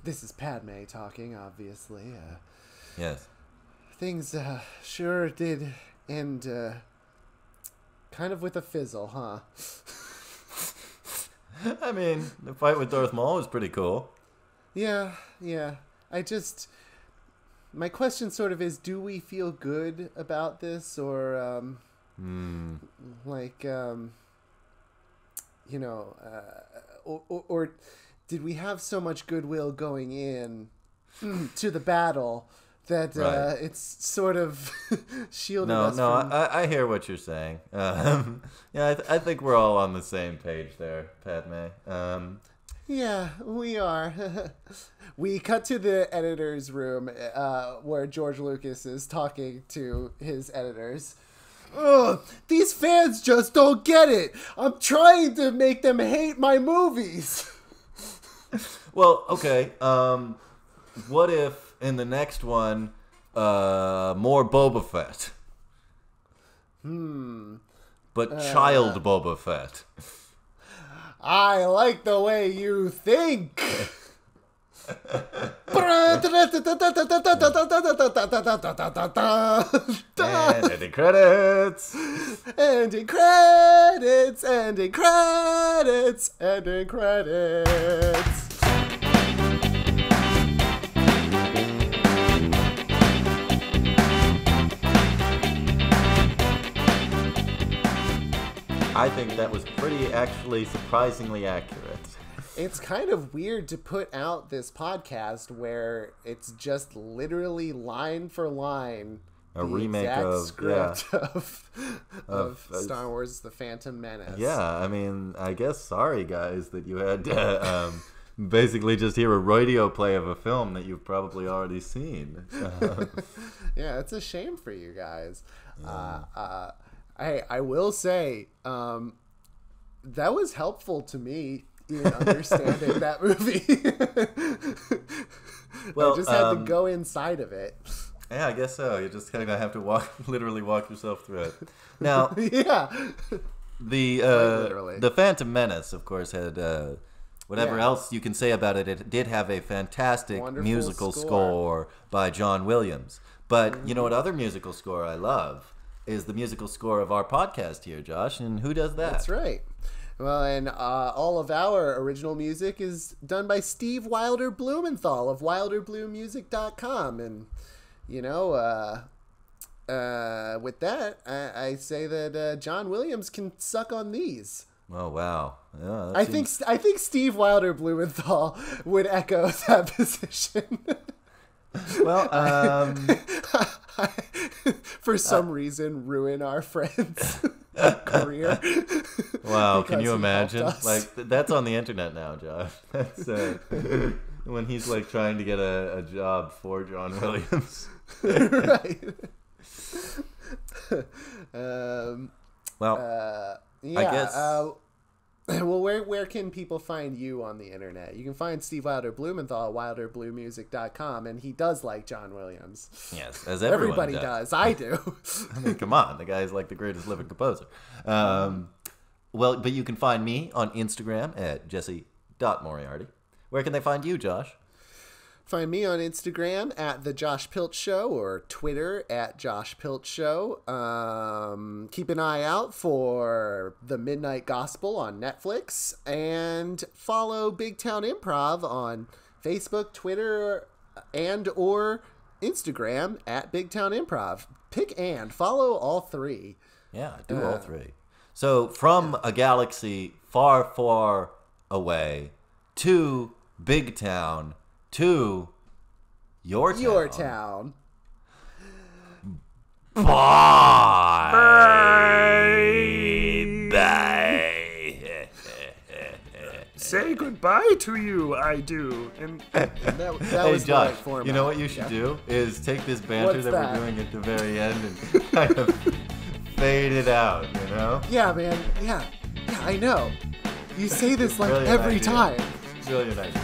This is Padme talking, obviously. Yes. Things sure did end kind of with a fizzle, huh? I mean, the fight with Darth Maul was pretty cool. Yeah. my question sort of is, do we feel good about this, or like you know, or did we have so much goodwill going in to the battle that it's sort of shielded us from... I hear what you're saying. I think we're all on the same page there, Padme. Yeah, we are. We cut to the editor's room where George Lucas is talking to his editors. Ugh, these fans just don't get it. I'm trying to make them hate my movies. Well, okay. What if in the next one, more Boba Fett? But child Boba Fett. I like the way you think. And ending credits. Ending credits. Ending credits. Ending credits. I think that was actually surprisingly accurate. It's kind of weird to put out this podcast where it's just literally line for line a remake of script of Star Wars: The Phantom Menace. Yeah, I mean, I guess sorry guys that you had to basically just hear a radio play of a film that you've probably already seen. Yeah, it's a shame for you guys. I will say that was helpful to me in understanding that movie. Well, I just had to go inside of it. Yeah, I guess so. You just kind of have to literally walk yourself through it. Now, yeah, the Phantom Menace, of course, had whatever else you can say about it. It did have a fantastic Wonderful musical score by John Williams. But you know what other musical score I love is the musical score of our podcast here, Josh. And who does that? That's right. Well, and all of our original music is done by Steve Wilder Blumenthal of wilderbluemusic.com. And, you know, with that, I say that John Williams can suck on these. Oh, wow. Yeah, I think Steve Wilder Blumenthal would echo that position. Well, for some reason, ruin our friend's career. Wow, can you imagine? Like, that's on the internet now, Josh. That's when he's like trying to get a job for John Williams. Right. Yeah, I guess. Well, where can people find you on the internet? You can find Steve Wilder Blumenthal at wilderbluemusic.com, and he does like John Williams. Yes, as everybody does. I do. I mean, come on. The guy's like the greatest living composer. Well, but you can find me on Instagram at jesse.moriarty. Where can they find you, Josh? Find me on Instagram at The Josh Pilch Show or Twitter at Josh Pilch Show. Keep an eye out for The Midnight Gospel on Netflix, and follow Big Town Improv on Facebook, Twitter, and or Instagram at Big Town Improv. Pick and follow all three. Yeah, do all three. So from a galaxy far, far away to Big Town to your town. Your town. Bye. Bye. Say goodbye to you, I do. And that hey, was Josh, the right format. you know what you should do is take this banter What's that that? we're doing at the very end and kind of fade it out, you know? Yeah, man. Yeah, I know. You say this like Brilliant every idea. time. Brilliant idea.